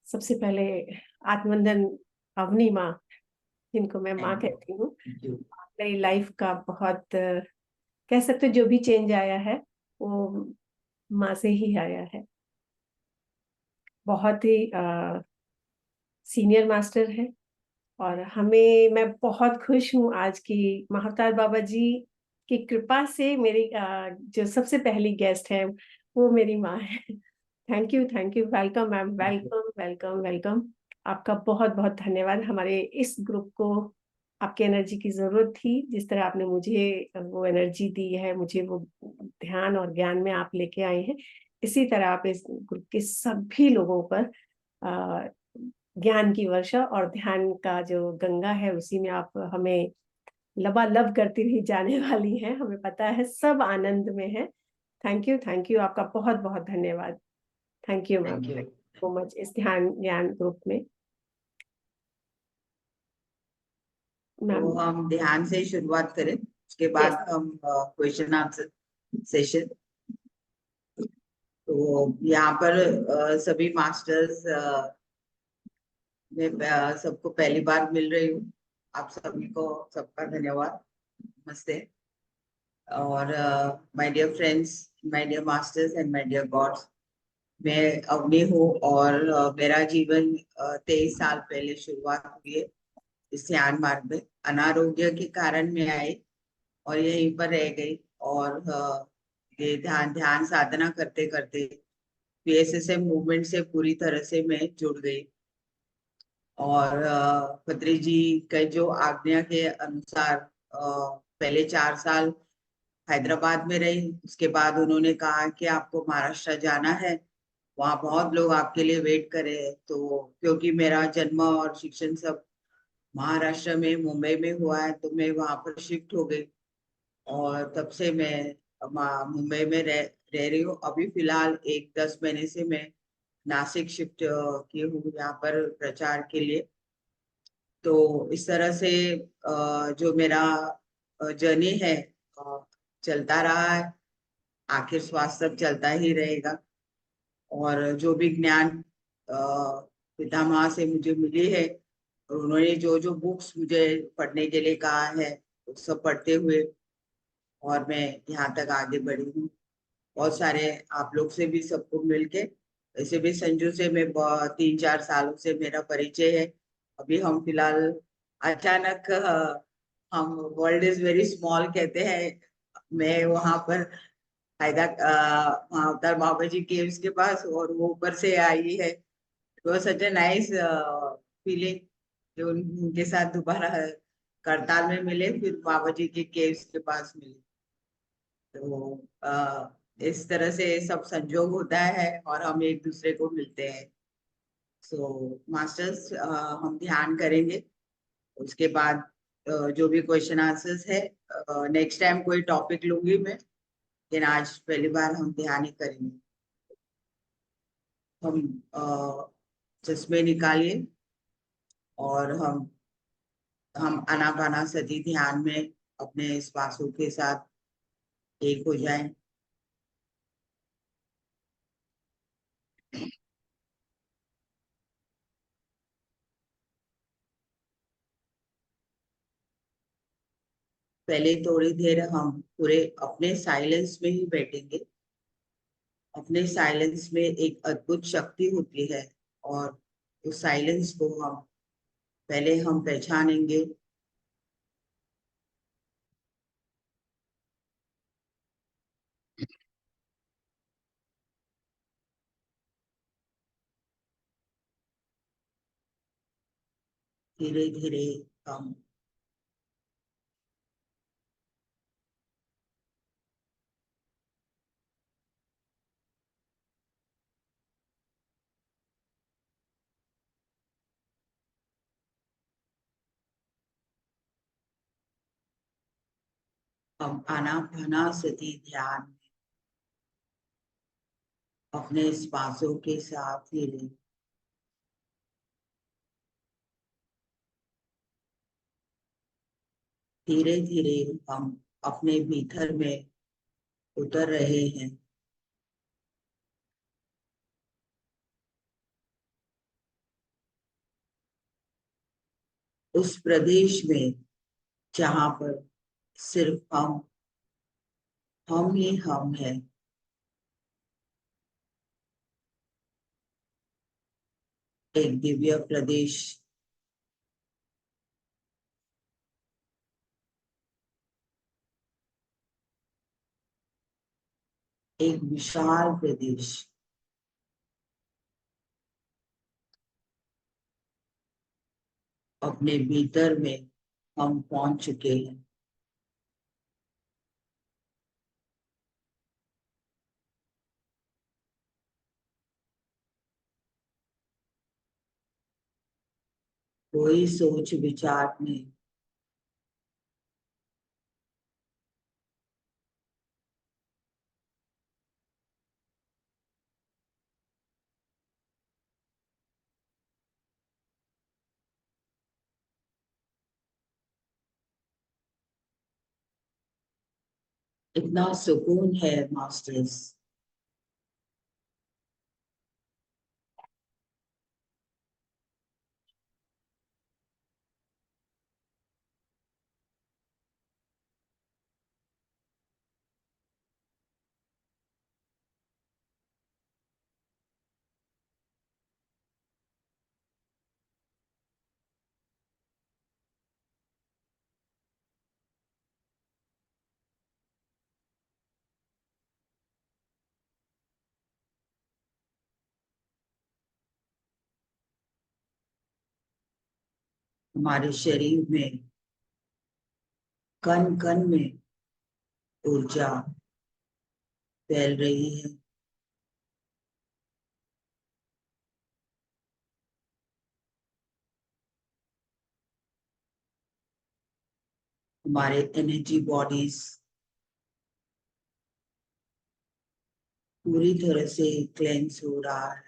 सबसे पहले आत्मवंदन अवनी माँ, जिनको मैं माँ थैंक यू। कहती हूँ। Thank you. मेरी लाइफ का बहुत कह सकते हो जो भी चेंज आया है वो माँ से ही आया है। बहुत ही सीनियर मास्टर है और मैं बहुत खुश हूँ आज की महाअवतार बाबा जी की कृपा से मेरी जो सबसे पहली गेस्ट है वो मेरी माँ है। Thank you, thank you, welcome ma'am, welcome welcome welcome. आपका बहुत बहुत धन्यवाद। हमारे इस ग्रुप को आपकी एनर्जी की जरूरत थी। जिस तरह आपने मुझे वो एनर्जी दी है, मुझे वो ध्यान और ज्ञान में आप लेके आए हैं, इसी तरह आप इस ग्रुप के सभी लोगों पर ज्ञान की वर्षा और ध्यान का जो गंगा है उसी में आप हमें लबालब करती रही जाने वाली हैं। हमें पता है सब आनंद में है। थैंक यू, थैंक यू, आपका बहुत बहुत धन्यवाद। Thank you ma'am, thank you. Thank you so much इस ध्यान ज्ञान ग्रुप में। मैम, तो हम ध्यान से शुरुआत करें, उसके बाद यस। हम क्वेश्चन आंसर सेशन। तो यहाँ पर सभी मास्टर्स मैं सबको पहली बार मिल रही हूँ। आप सभी को सबका धन्यवाद। नमस्ते। और my dear friends, my dear masters and my dear gods, मैं अवनी हूँ और मेरा जीवन 23 साल पहले शुरुआत हुई है इस ध्यान मार्ग में। अनारोग्य के कारण मैं आई और यहीं पर रह गई और ये ध्यान ध्यान साधना करते करते पीएसएसएम मूवमेंट से पूरी तरह से मैं जुड़ गई। और खत्री जी के जो आज्ञा के अनुसार पहले 4 साल हैदराबाद में रही। उसके बाद उन्होंने कहा कि आपको महाराष्ट्र जाना है, वहाँ बहुत लोग आपके लिए वेट कर रहे हैं। तो क्योंकि मेरा जन्म और शिक्षण सब महाराष्ट्र में मुंबई में हुआ है तो मैं वहाँ पर शिफ्ट हो गई और तब से मैं मुंबई में रह रही हूँ। अभी फिलहाल एक 10 महीने से मैं नासिक शिफ्ट की हूँ यहाँ पर प्रचार के लिए। तो इस तरह से जो मेरा जर्नी है चलता रहा है। आखिर स्वास्थ्य तक चलता ही रहेगा। और जो भी ज्ञान पितामह से मुझे मिली है और उन्होंने जो जो बुक्स मुझे पढ़ने के लिए कहा है वो सब पढ़ते हुए और मैं यहाँ तक आगे बढ़ी हूँ। बहुत सारे आप लोग से भी सबको मिलके, वैसे भी संजू से मैं 3-4 सालों से मेरा परिचय है। अभी हम फिलहाल अचानक हम वर्ल्ड इज वेरी स्मॉल कहते हैं। मैं वहां पर अवतार बाबा जी केव्स के पास और वो ऊपर से आई है। तो सच ए नाइस फीलिंग कि उनके साथ दोबारा करताल में मिले, फिर बाबा जी के केव्स के पास मिले। तो इस तरह से सब संजोग होता है और हम एक दूसरे को मिलते हैं। सो मास्टर्स, हम ध्यान करेंगे। उसके बाद जो भी क्वेश्चन आंसर्स है नेक्स्ट टाइम कोई टॉपिक लूंगी मैं, लेकिन आज पहली बार हम ध्यान ही करेंगे। हम चश्मे निकालिए और हम आनापाना सती ध्यान में अपने श्वासों के साथ एक हो जाएं। पहले थोड़ी देर हम पूरे अपने साइलेंस में ही बैठेंगे। अपने साइलेंस में एक अद्भुत शक्ति होती है और उस साइलेंस को हम पहले हम पहचानेंगे। धीरे धीरे हम आनापाना सती ध्यान अपने श्वासों के साथ ही धीरे धीरे हम अपने भीतर में उतर रहे हैं। उस प्रदेश में जहां पर सिर्फ हम ही हम हैं। एक दिव्य प्रदेश, एक विशाल प्रदेश, अपने भीतर में हम पहुंच चुके हैं। कोई सोच विचार नहीं, इतना सुकून है मास्टर्स। हमारे शरीर में कण कण में ऊर्जा फैल रही है। हमारे एनर्जी बॉडीज पूरी तरह से क्लेंस हो रहा है।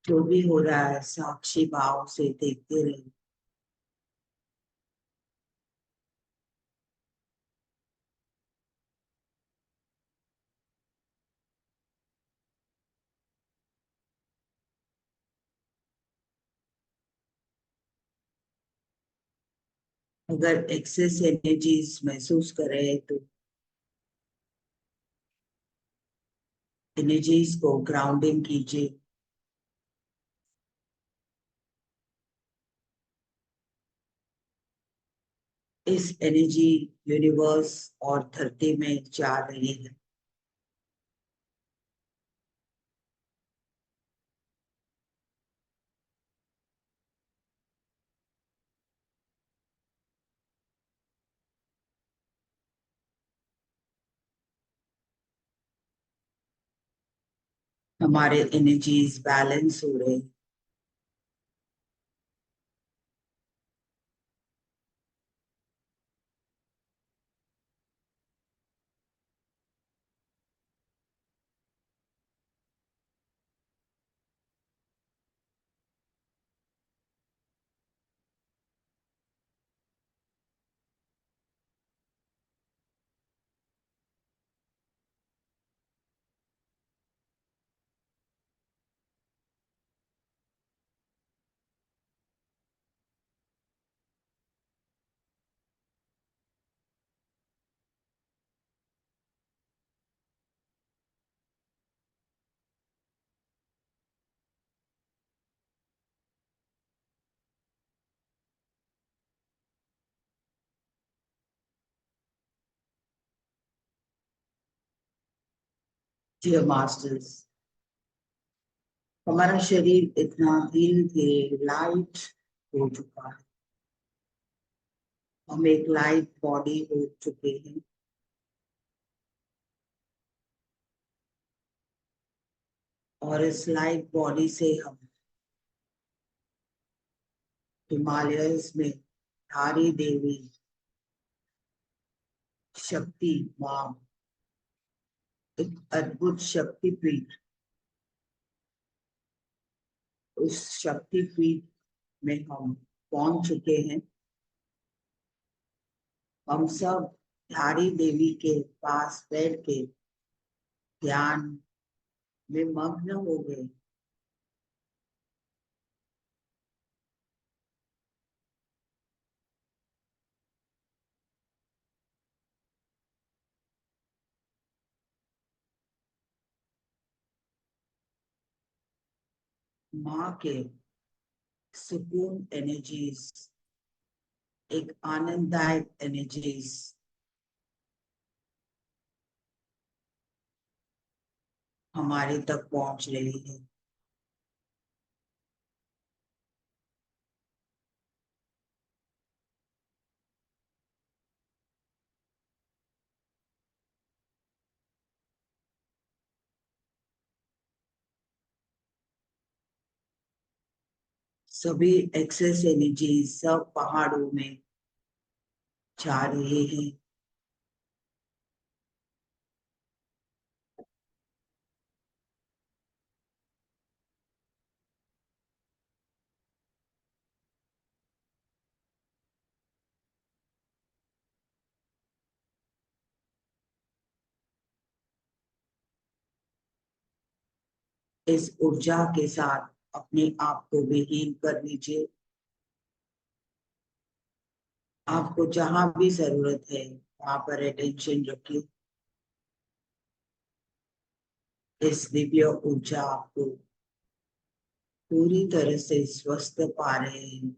जो भी हो रहा है साक्षी भाव से देखते रहिए। अगर एक्सेस एनर्जीज महसूस कर रहे हैं तो एनर्जीज को ग्राउंडिंग कीजिए। इस एनर्जी यूनिवर्स और धरती में जा रही है। हमारे एनर्जीज बैलेंस हो रहे हैं। डियर मास्टर्स, हमारा शरीर इतना धीरे धीरे लाइट हो चुका है। हम एक लाइट बॉडी हो चुके हैं। और इस लाइट बॉडी से हम हिमालयस में धारी देवी शक्ति माँ, एक अद्भुत शक्तिपीठ, उस शक्तिपीठ में हम पहुंच चुके हैं। हम सब धारी देवी के पास बैठ के ध्यान में मग्न हो गए। माँ के सुकून एनर्जीज, एक आनंददायक एनर्जीज हमारे तक पहुंच रही है। सभी एक्सेस एनर्जी सब पहाड़ों में जा रहे हैं। इस ऊर्जा के साथ अपने आप को विलीन कर लीजिए। आपको जहां भी जरूरत है वहां पर अटेंशन रखिए। इस दिव्य ऊर्जा आपको पूरी तरह से स्वस्थ पा रहे हैं।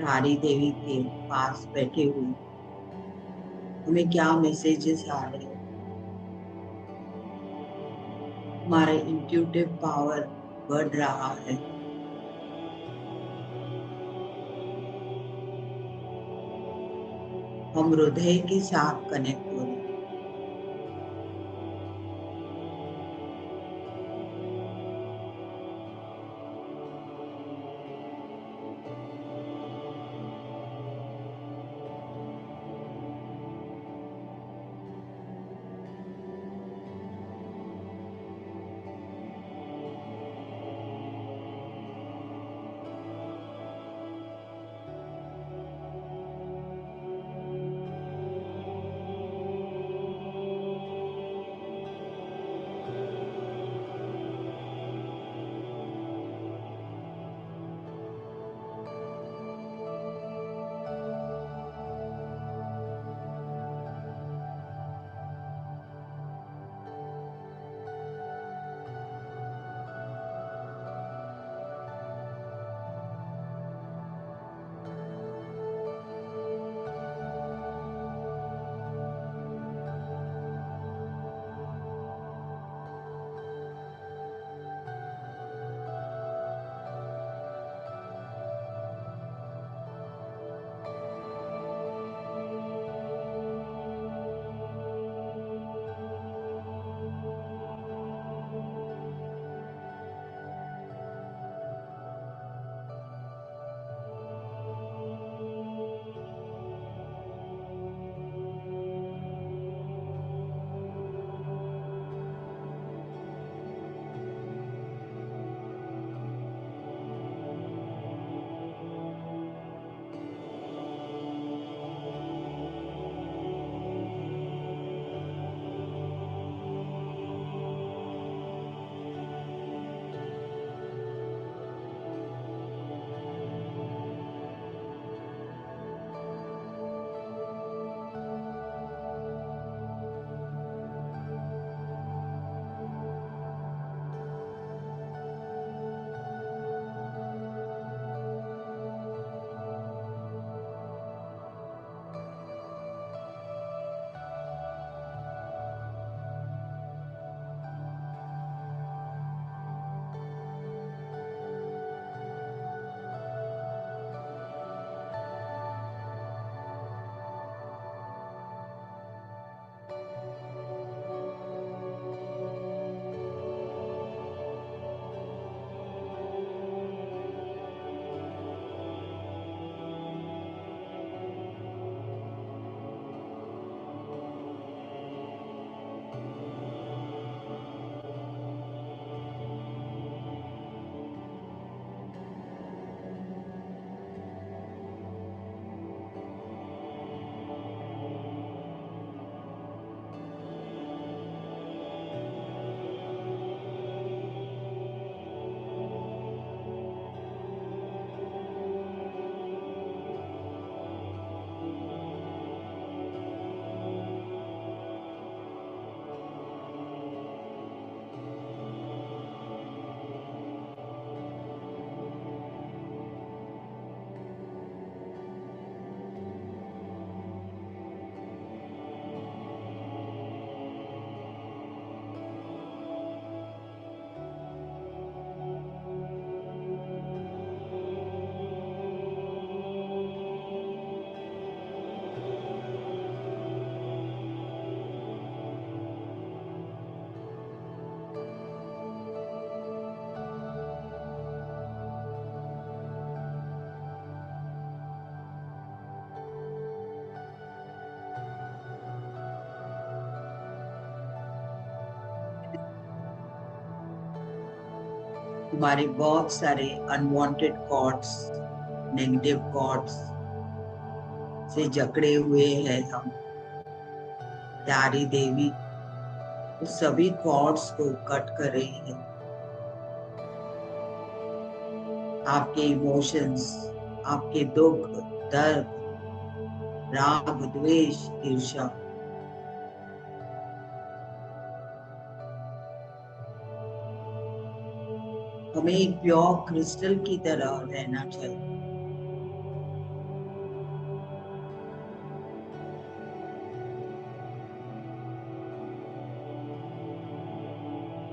धारी देवी के पास बैठे हुए हमें क्या मैसेजेस आ रहे हैं, हमारा इंट्यूटिव पावर बढ़ रहा है। हम हृदय के साथ कनेक्ट हो रहे हैं। हमारे बहुत सारे अनवांटेड थॉट्स, नेगेटिव थॉट्स से जकड़े हुए हैं हम। प्यारी देवी उस सभी थॉट्स को कट कर रही है। आपके इमोशंस, आपके दुख, दर्द, राग, द्वेष, ईर्ष्या, हमें एक प्योर क्रिस्टल की तरह रहना चाहिए।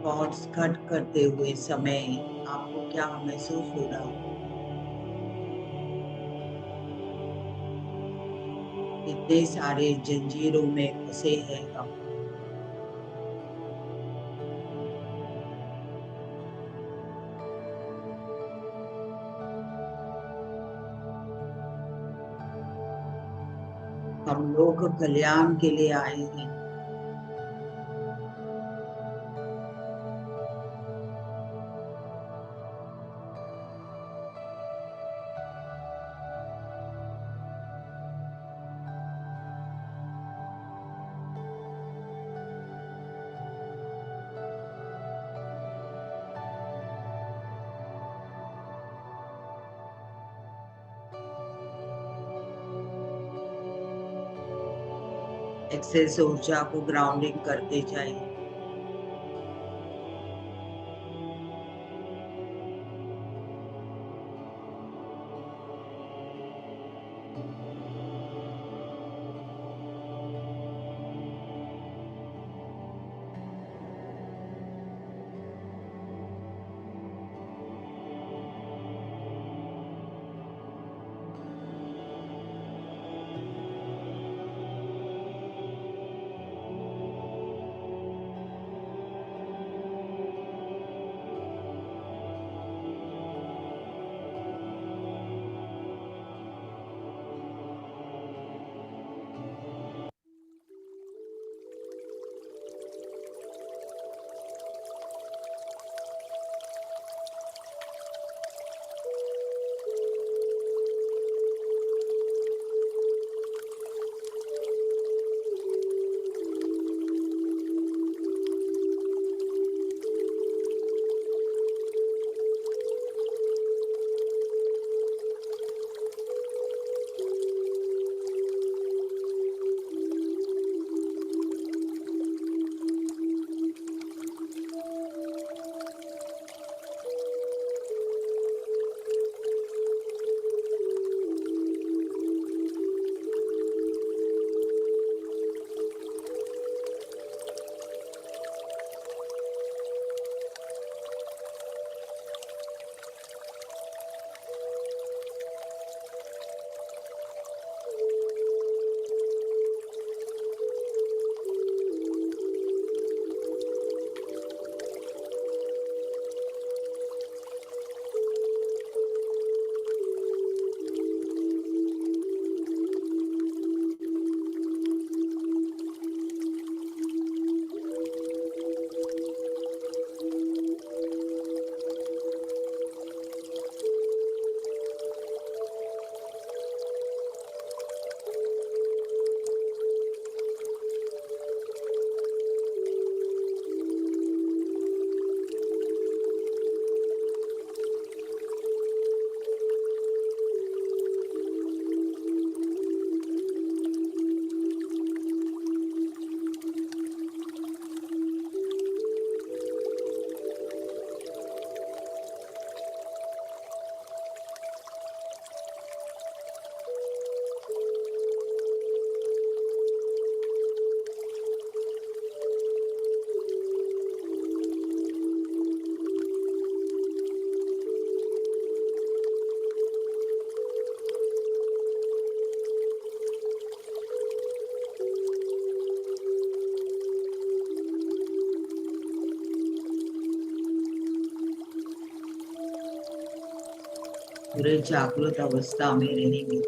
पॉट्स कट करते हुए समय आपको क्या महसूस हो रहा है? कितने सारे जंजीरों में फंसे हैं हम। हम लोग कल्याण के लिए आए हैं। एक्सेस ऊर्जा को ग्राउंडिंग करते जाइए। पूरे जागृत अवस्था में रहेंगे।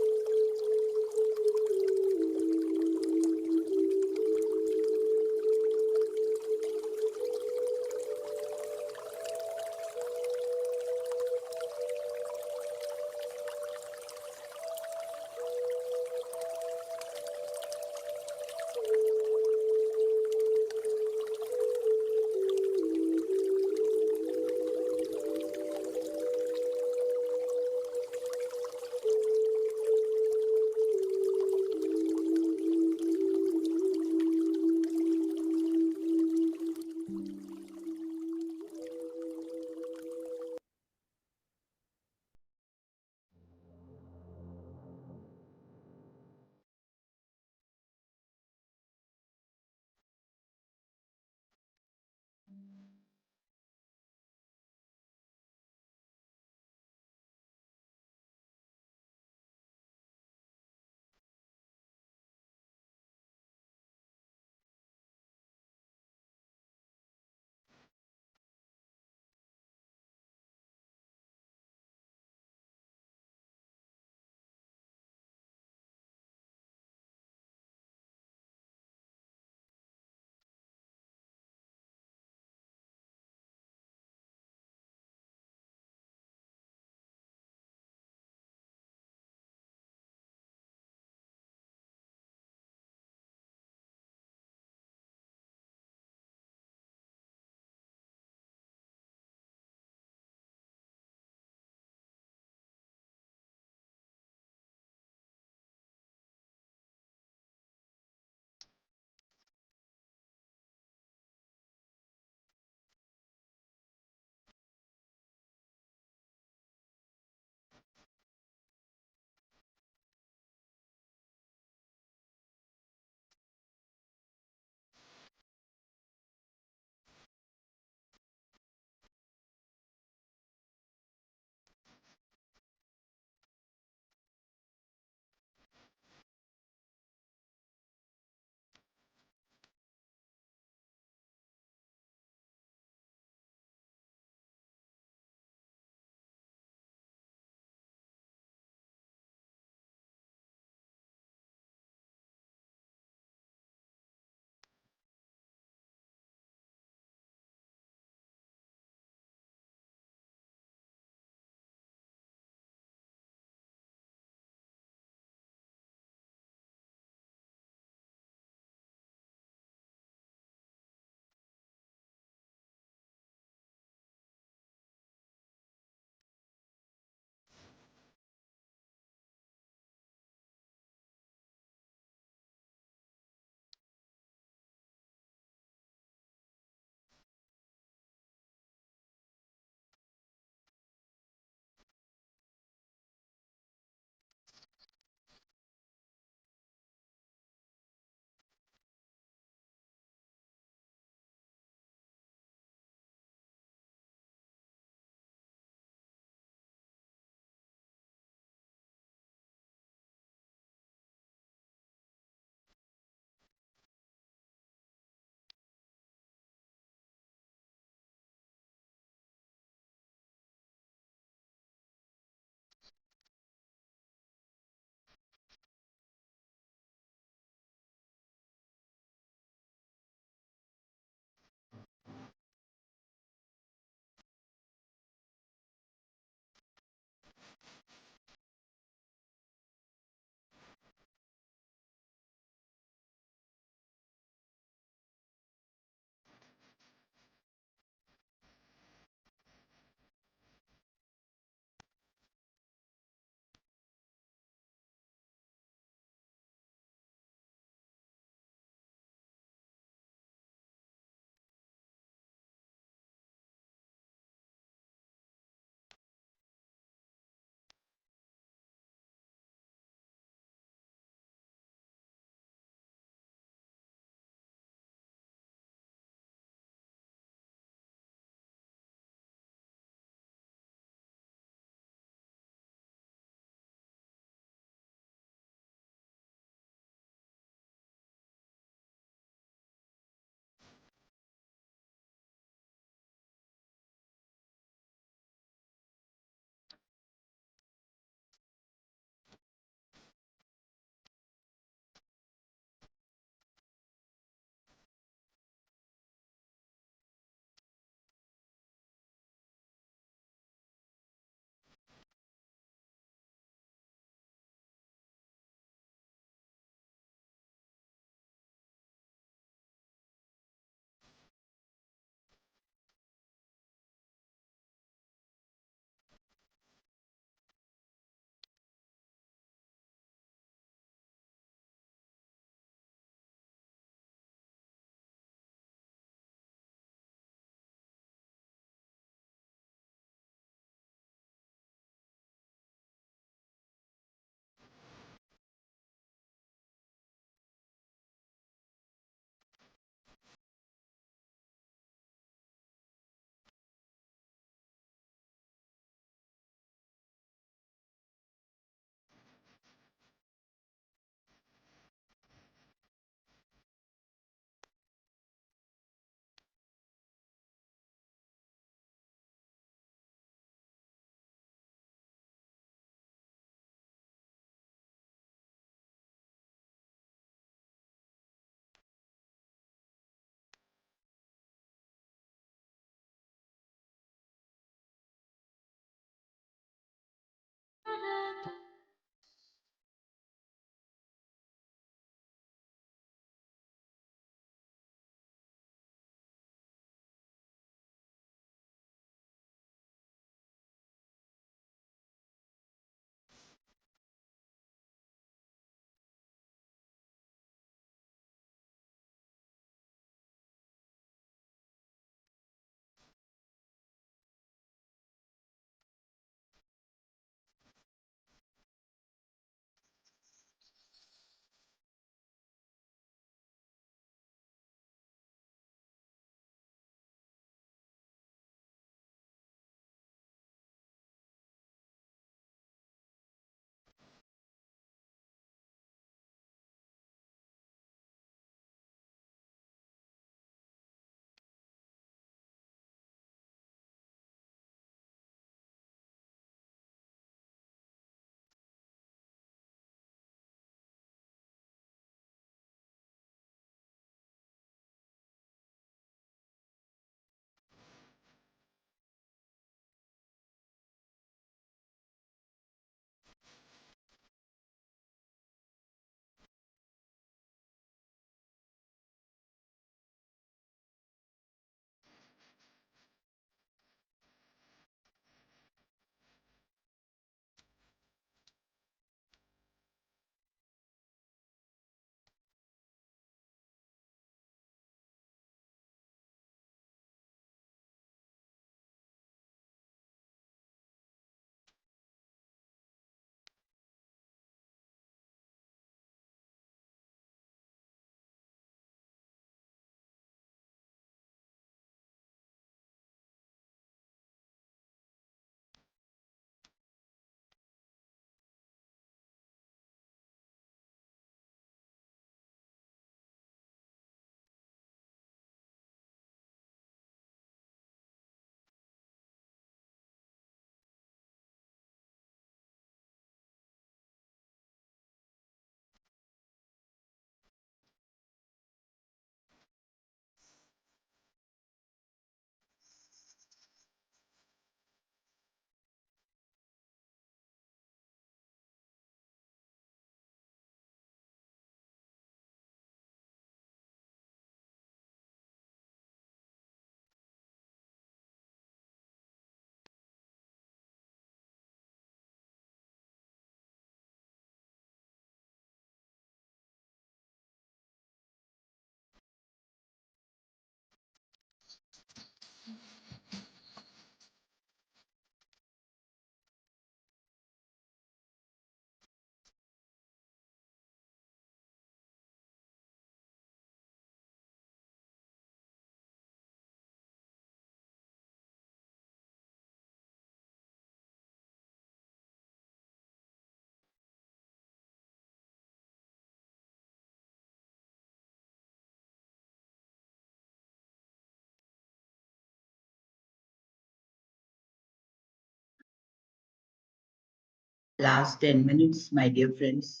last 10 minutes, my dear friends.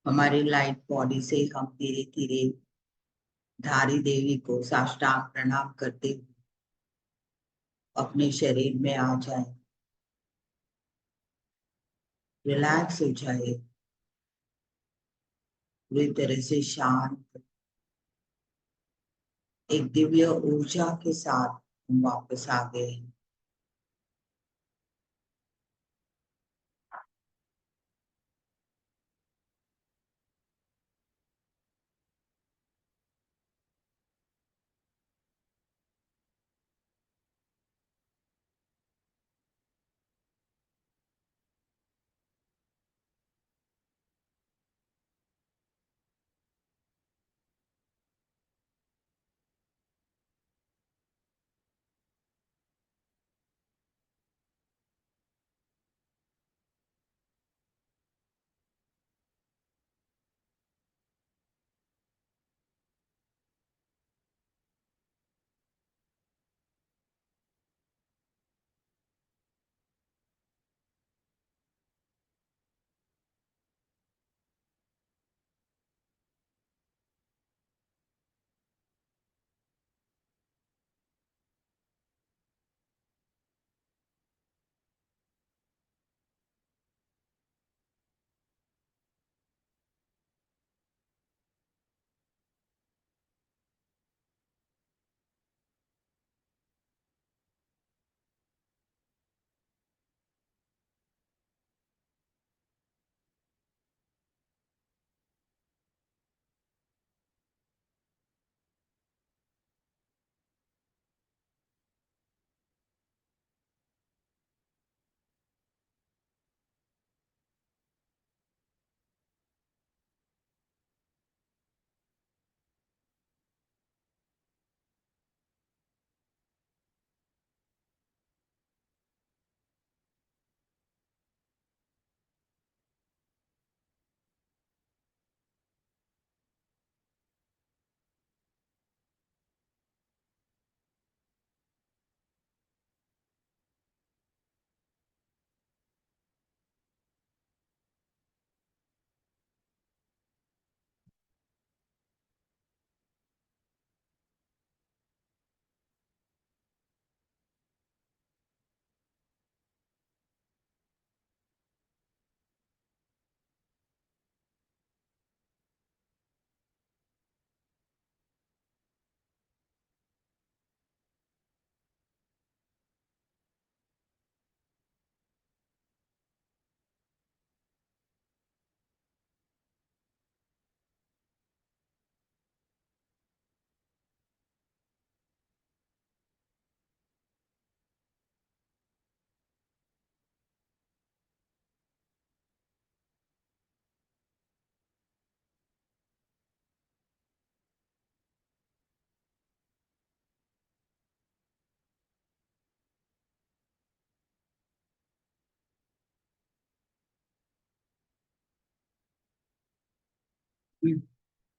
हमारी लाइट बॉडी से हम धीरे धीरे धारी देवी को साष्टांग प्रणाम करते हुए अपने शरीर में आ जाए, रिलैक्स हो जाए, पूरी तरह से शांत, एक दिव्य ऊर्जा के साथ हम वापस आ गए।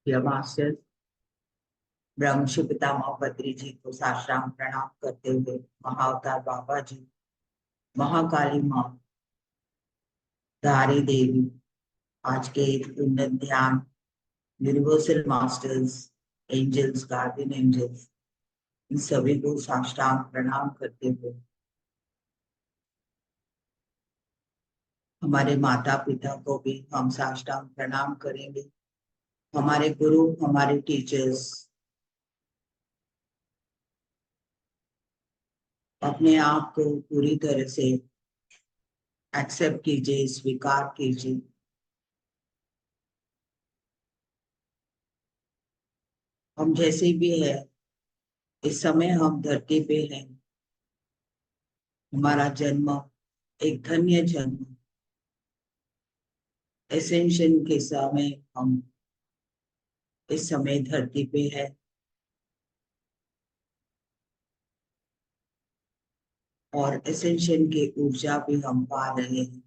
Dear Masters, ब्रह्मर्षि पितामह बद्री जी को साष्टांग प्रणाम करते हुए महाअवतार बाबा जी, महाकाली माँ, धारी देवी, आज के उन्नत ध्यान, universal masters, angels, guardian angels, इन सभी को साष्टांग प्रणाम करते हुए हमारे माता पिता को भी हम साष्टांग प्रणाम करेंगे। हमारे गुरु, हमारे टीचर्स, अपने आप को पूरी तरह से एक्सेप्ट कीजिए, स्वीकार कीजिए। हम जैसे भी है, इस समय हम धरती पे हैं। हमारा जन्म एक धन्य जन्म, एसेंशन के समय हम इस समय धरती पे है और एसेंशन के ऊर्जा भी हम पा रहे हैं।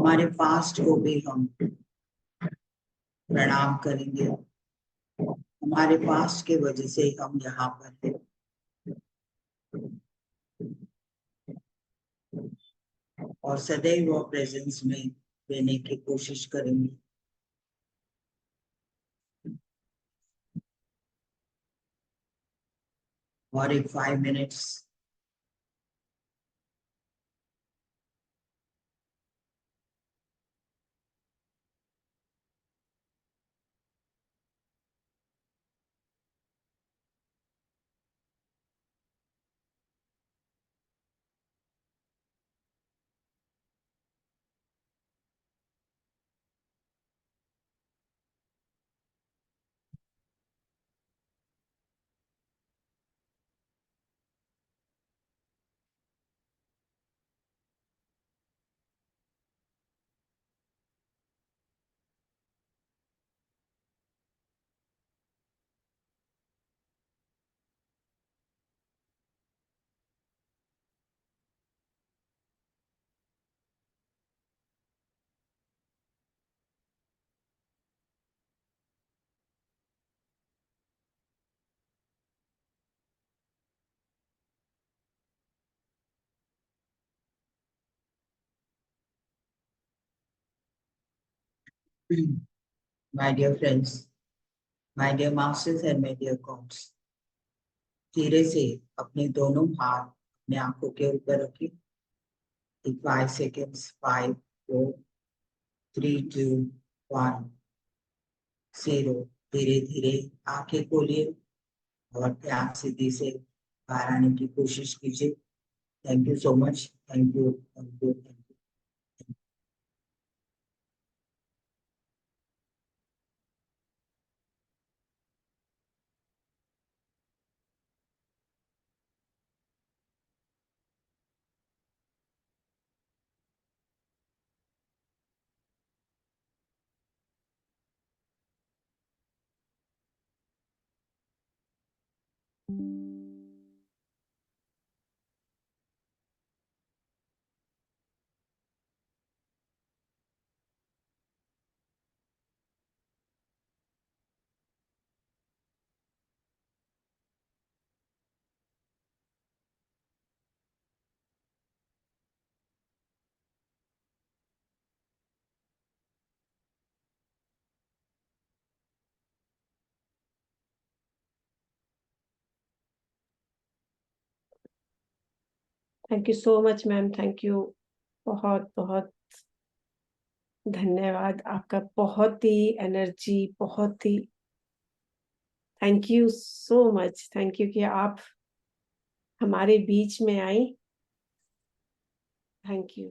हमारे पास्ट को भी हम प्रणाम करेंगे। हमारे पास्ट के वजह से हम यहाँ पर हैं और सदैव वो प्रेजेंस में रहने की कोशिश करेंगे। और एक 5 minutes my dear friends, my dear masters and my dear gods, धीरे से अपने दोनों हाथ अपने आंखों के ऊपर रखिए। 5 सेकेंड्स, 5, 4, 3, 2, 1, 0। धीरे धीरे आंखें खोलिए और ध्यान सीधी से बाहर आने की कोशिश कीजिए। Thank you so much. Thank you, thank you, thank you. Thank you so much ma'am, thank you. बहुत बहुत धन्यवाद आपका, बहुत ही एनर्जी, बहुत ही thank you so much. Thank you कि आप हमारे बीच में आई। Thank you.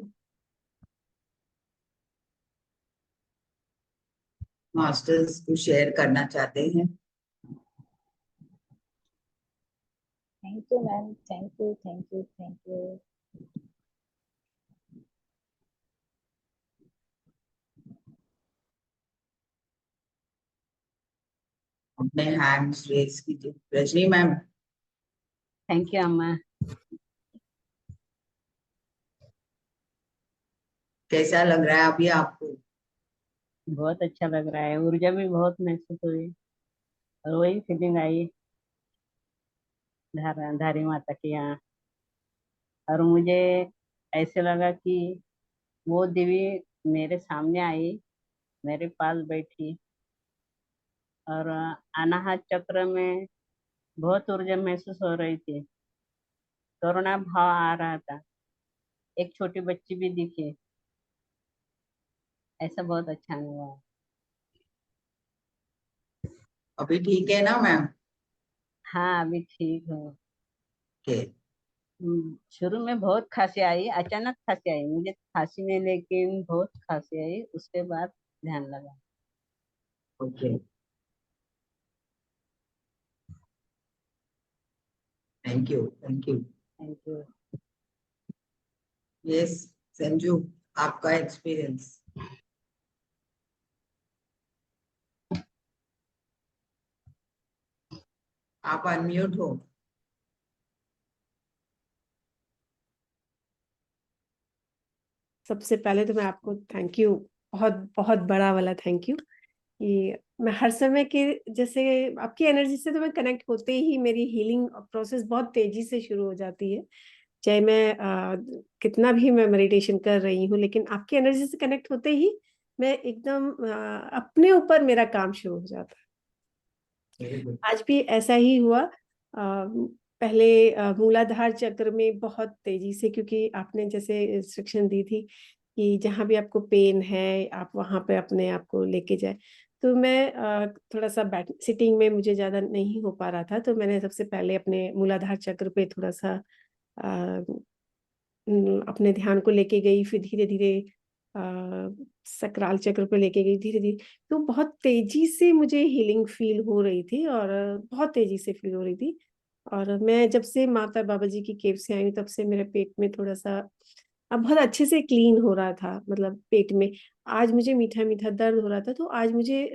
मास्टर्स को शेयर करना चाहते हैं? Thank you ma'am, thank you, thank you, thank you. अपने हैंड्स रेज कीजिए। रजनी मैम, थैंक यू अम्मा। कैसा लग रहा है अभी आपको? बहुत अच्छा लग रहा है, ऊर्जा भी बहुत महसूस हुई और वही फीलिंग आई धारी माता के यहाँ। और मुझे ऐसे लगा कि वो देवी मेरे सामने आई, मेरे पास बैठी और अनाहत चक्र में बहुत ऊर्जा महसूस हो रही थी। करुणा भाव आ रहा था, एक छोटी बच्ची भी दिखी। ऐसा बहुत अच्छा हुआ। अभी ठीक है ना मैम? हाँ, अभी ठीक हूँ। ओके। शुरू में बहुत खांसी आई, अचानक खांसी आई, मुझे खांसी में लेकिन बहुत खांसी आई, उसके बाद ध्यान लगा। Okay, thank you, thank you. Thank you. Yes Sanju, आपका एक्सपीरियंस। आप अनम्यूट हो। सबसे पहले तो मैं आपको थैंक यू, बहुत बहुत बड़ा वाला थैंक यू, कि मैं हर समय के जैसे आपकी एनर्जी से तो मैं कनेक्ट होते ही मेरी हीलिंग प्रोसेस बहुत तेजी से शुरू हो जाती है। चाहे मैं कितना भी मैं मेडिटेशन कर रही हूँ, लेकिन आपकी एनर्जी से कनेक्ट होते ही मैं एकदम अपने ऊपर मेरा काम शुरू हो जाता है। आज भी ऐसा ही हुआ। पहले मूलाधार चक्र में बहुत तेजी से, क्योंकि आपने जैसे इंस्ट्रक्शन दी थी कि जहाँ भी आपको पेन है आप वहाँ पे अपने आप को लेके जाए, तो मैं थोड़ा सा बैठ सिटिंग में मुझे ज्यादा नहीं हो पा रहा था, तो मैंने सबसे पहले अपने मूलाधार चक्र पे थोड़ा सा अपने ध्यान को लेके गई, फिर धीरे धीरे सकराल चक्र पे लेके गई धीरे धीरे। तो बहुत तेजी से मुझे हीलिंग फील हो रही थी, और बहुत तेजी से फील हो रही थी। और मैं जब से माता बाबा जी की केव से आई हूँ, तब से मेरे पेट में थोड़ा सा अब बहुत अच्छे से क्लीन हो रहा था, मतलब पेट में। आज मुझे मीठा मीठा दर्द हो रहा था, तो आज मुझे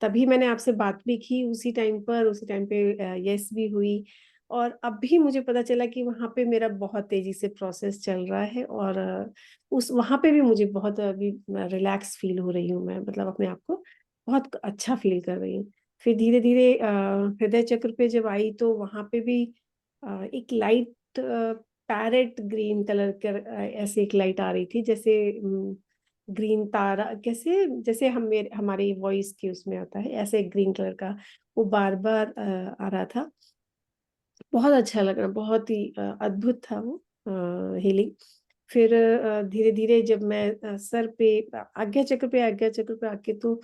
तभी मैंने आपसे बात भी की उसी टाइम पर, उसी टाइम पे यस भी हुई। और अब भी मुझे पता चला कि वहाँ पे मेरा बहुत तेजी से प्रोसेस चल रहा है, और उस वहाँ पे भी मुझे बहुत अभी रिलैक्स फील हो रही हूँ मैं, मतलब अपने आप को बहुत अच्छा फील कर रही हूँ। फिर धीरे धीरे हृदय चक्र पे जब आई, तो वहाँ पे भी एक लाइट पैरेट ग्रीन कलर का ऐसे एक लाइट आ रही थी, जैसे ग्रीन तारा, कैसे जैसे हमारी वॉइस की उसमें होता है, ऐसे ग्रीन कलर का वो बार बार आ रहा था। बहुत अच्छा लग रहा, बहुत ही अद्भुत था वो हीलिंग। फिर धीरे धीरे जब मैं सर पे आज्ञा चक्र पे आके, तो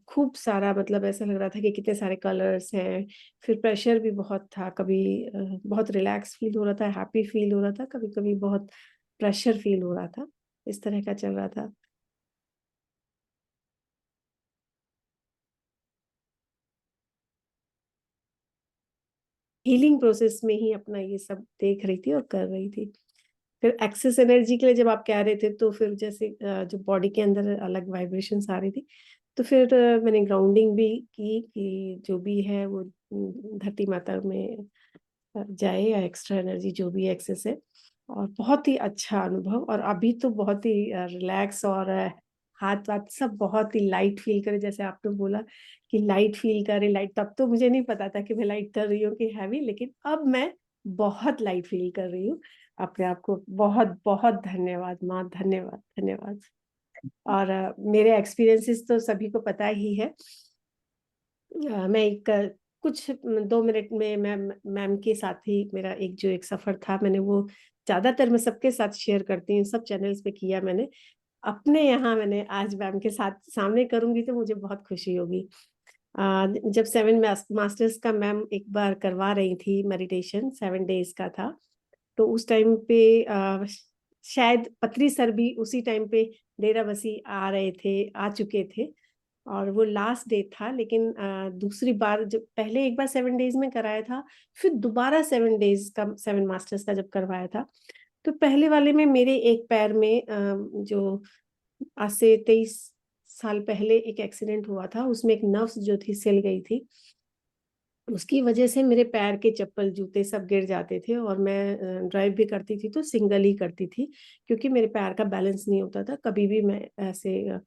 खूब सारा, मतलब ऐसा लग रहा था कि कितने सारे कलर्स हैं। फिर प्रेशर भी बहुत था, कभी बहुत रिलैक्स फील हो रहा था, हैप्पी फील हो रहा था, कभी कभी बहुत प्रेशर फील हो रहा था, इस तरह का चल रहा था। हीलिंग प्रोसेस में ही अपना ये सब देख रही थी और कर रही थी। फिर एक्सेस एनर्जी के लिए जब आप कह रहे थे, तो फिर जैसे जो बॉडी के अंदर अलग वाइब्रेशंस आ रही थी, तो फिर मैंने ग्राउंडिंग भी की कि जो भी है वो धरती माता में जाए, या एक्स्ट्रा एनर्जी जो भी एक्सेस है। और बहुत ही अच्छा अनुभव, और अभी तो बहुत ही रिलैक्स, और हाथ वाथ सब बहुत ही लाइट फील करे, जैसे आपने बोला कि लाइट फील करे। लाइट तब तो मुझे नहीं पता था कि मैं लाइट कर रही हूँ कि हैवी, लेकिन अब मैं बहुत लाइट फील कर रही हूँ। अपने आप को बहुत बहुत धन्यवाद माँ, धन्यवाद धन्यवाद। और मेरे एक्सपीरियंसेस तो सभी को पता ही है। मैं एक कुछ 2 मिनट में मैम के साथ ही मेरा एक सफर था, मैंने वो ज्यादातर मैं सबके साथ शेयर करती हूँ, सब चैनल्स पे किया मैंने। अपने यहाँ मैंने आज मैम के साथ सामने करूंगी तो मुझे बहुत खुशी होगी। जब 7 मास्टर्स का मैम एक बार करवा रही थी, मेडिटेशन 7 डेज का था, तो उस टाइम पे शायद पत्री सर भी उसी टाइम पे डेरा बसी आ रहे थे, आ चुके थे, और वो लास्ट डे था। लेकिन दूसरी बार जब पहले एक बार 7 डेज में कराया था, फिर दोबारा 7 डेज का 7 मास्टर्स का जब करवाया था, तो पहले वाले में मेरे एक पैर में जो आज से 23 साल पहले एक एक्सीडेंट हुआ था, उसमें एक नर्व्स जो थी सिल गई थी, उसकी वजह से मेरे पैर के चप्पल जूते सब गिर जाते थे, और मैं ड्राइव भी करती थी तो सिंगल ही करती थी, क्योंकि मेरे पैर का बैलेंस नहीं होता था, कभी भी मैं ऐसे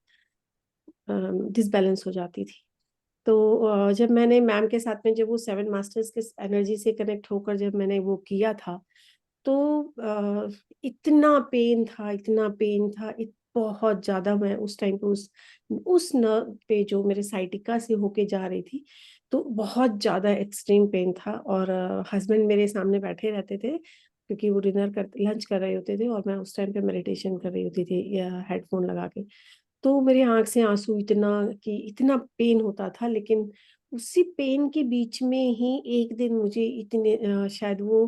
डिसबैलेंस हो जाती थी। तो जब मैंने मैम के साथ में जब वो 7 मास्टर्स के एनर्जी से कनेक्ट होकर जब मैंने वो किया था, तो इतना पेन था, इतना पेन था, बहुत ज्यादा। मैं उस टाइम पे उस नर्व पे जो मेरे साइटिका से होके जा रही थी, तो बहुत ज्यादा एक्सट्रीम पेन था। और हस्बैंड मेरे सामने बैठे रहते थे, क्योंकि वो लंच कर रहे होते थे, और मैं उस टाइम पे मेडिटेशन कर रही होती थी या हेडफोन लगा के। तो मेरी आंख से आंसू, इतना कि इतना पेन होता था। लेकिन उसी पेन के बीच में ही एक दिन मुझे इतने शायद वो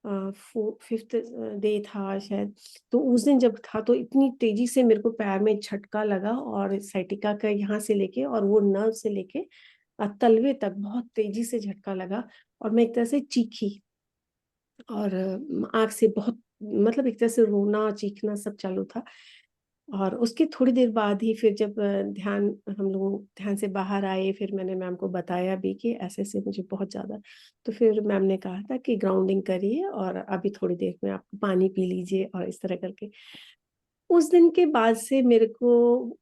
5th डे था शायद, तो उस दिन जब था, तो इतनी तेजी से मेरे को पैर में झटका लगा, और साइटिका का यहाँ से लेके और वो नर्व से लेके तलवे तक बहुत तेजी से झटका लगा, और मैं एक तरह से चीखी, और आंख से बहुत, मतलब एक तरह से रोना चीखना सब चालू था। और उसके थोड़ी देर बाद ही फिर जब ध्यान हम लोग ध्यान से बाहर आए, फिर मैंने मैम को बताया भी कि ऐसे ऐसे मुझे बहुत ज्यादा। तो फिर मैम ने कहा था कि ग्राउंडिंग करिए, और अभी थोड़ी देर में आप पानी पी लीजिए, और इस तरह करके। उस दिन के बाद से मेरे को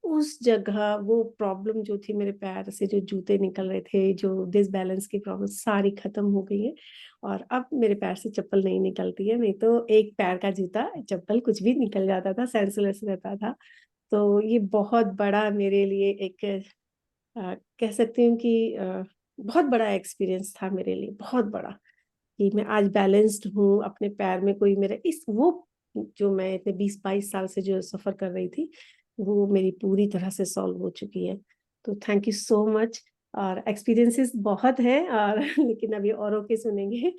उस जगह वो प्रॉब्लम जो थी, मेरे पैर से जो जूते निकल रहे थे, जो डिसबैलेंस की प्रॉब्लम सारी खत्म हो गई है। और अब मेरे पैर से चप्पल नहीं निकलती है, नहीं तो एक पैर का जूता चप्पल कुछ भी निकल जाता था, सेंसलेस रहता था। तो ये बहुत बड़ा मेरे लिए एक कह सकती हूँ कि बहुत बड़ा एक्सपीरियंस था मेरे लिए, बहुत बड़ा, कि मैं आज बैलेंस्ड हूँ अपने पैर में। कोई मेरा इस वो जो मैं इतने 20-22 साल से जो सफर कर रही थी, वो मेरी पूरी तरह से सॉल्व हो चुकी है। तो थैंक यू सो मच। और एक्सपीरियंसेस बहुत हैं और लेकिन अभी औरों के सुनेंगे।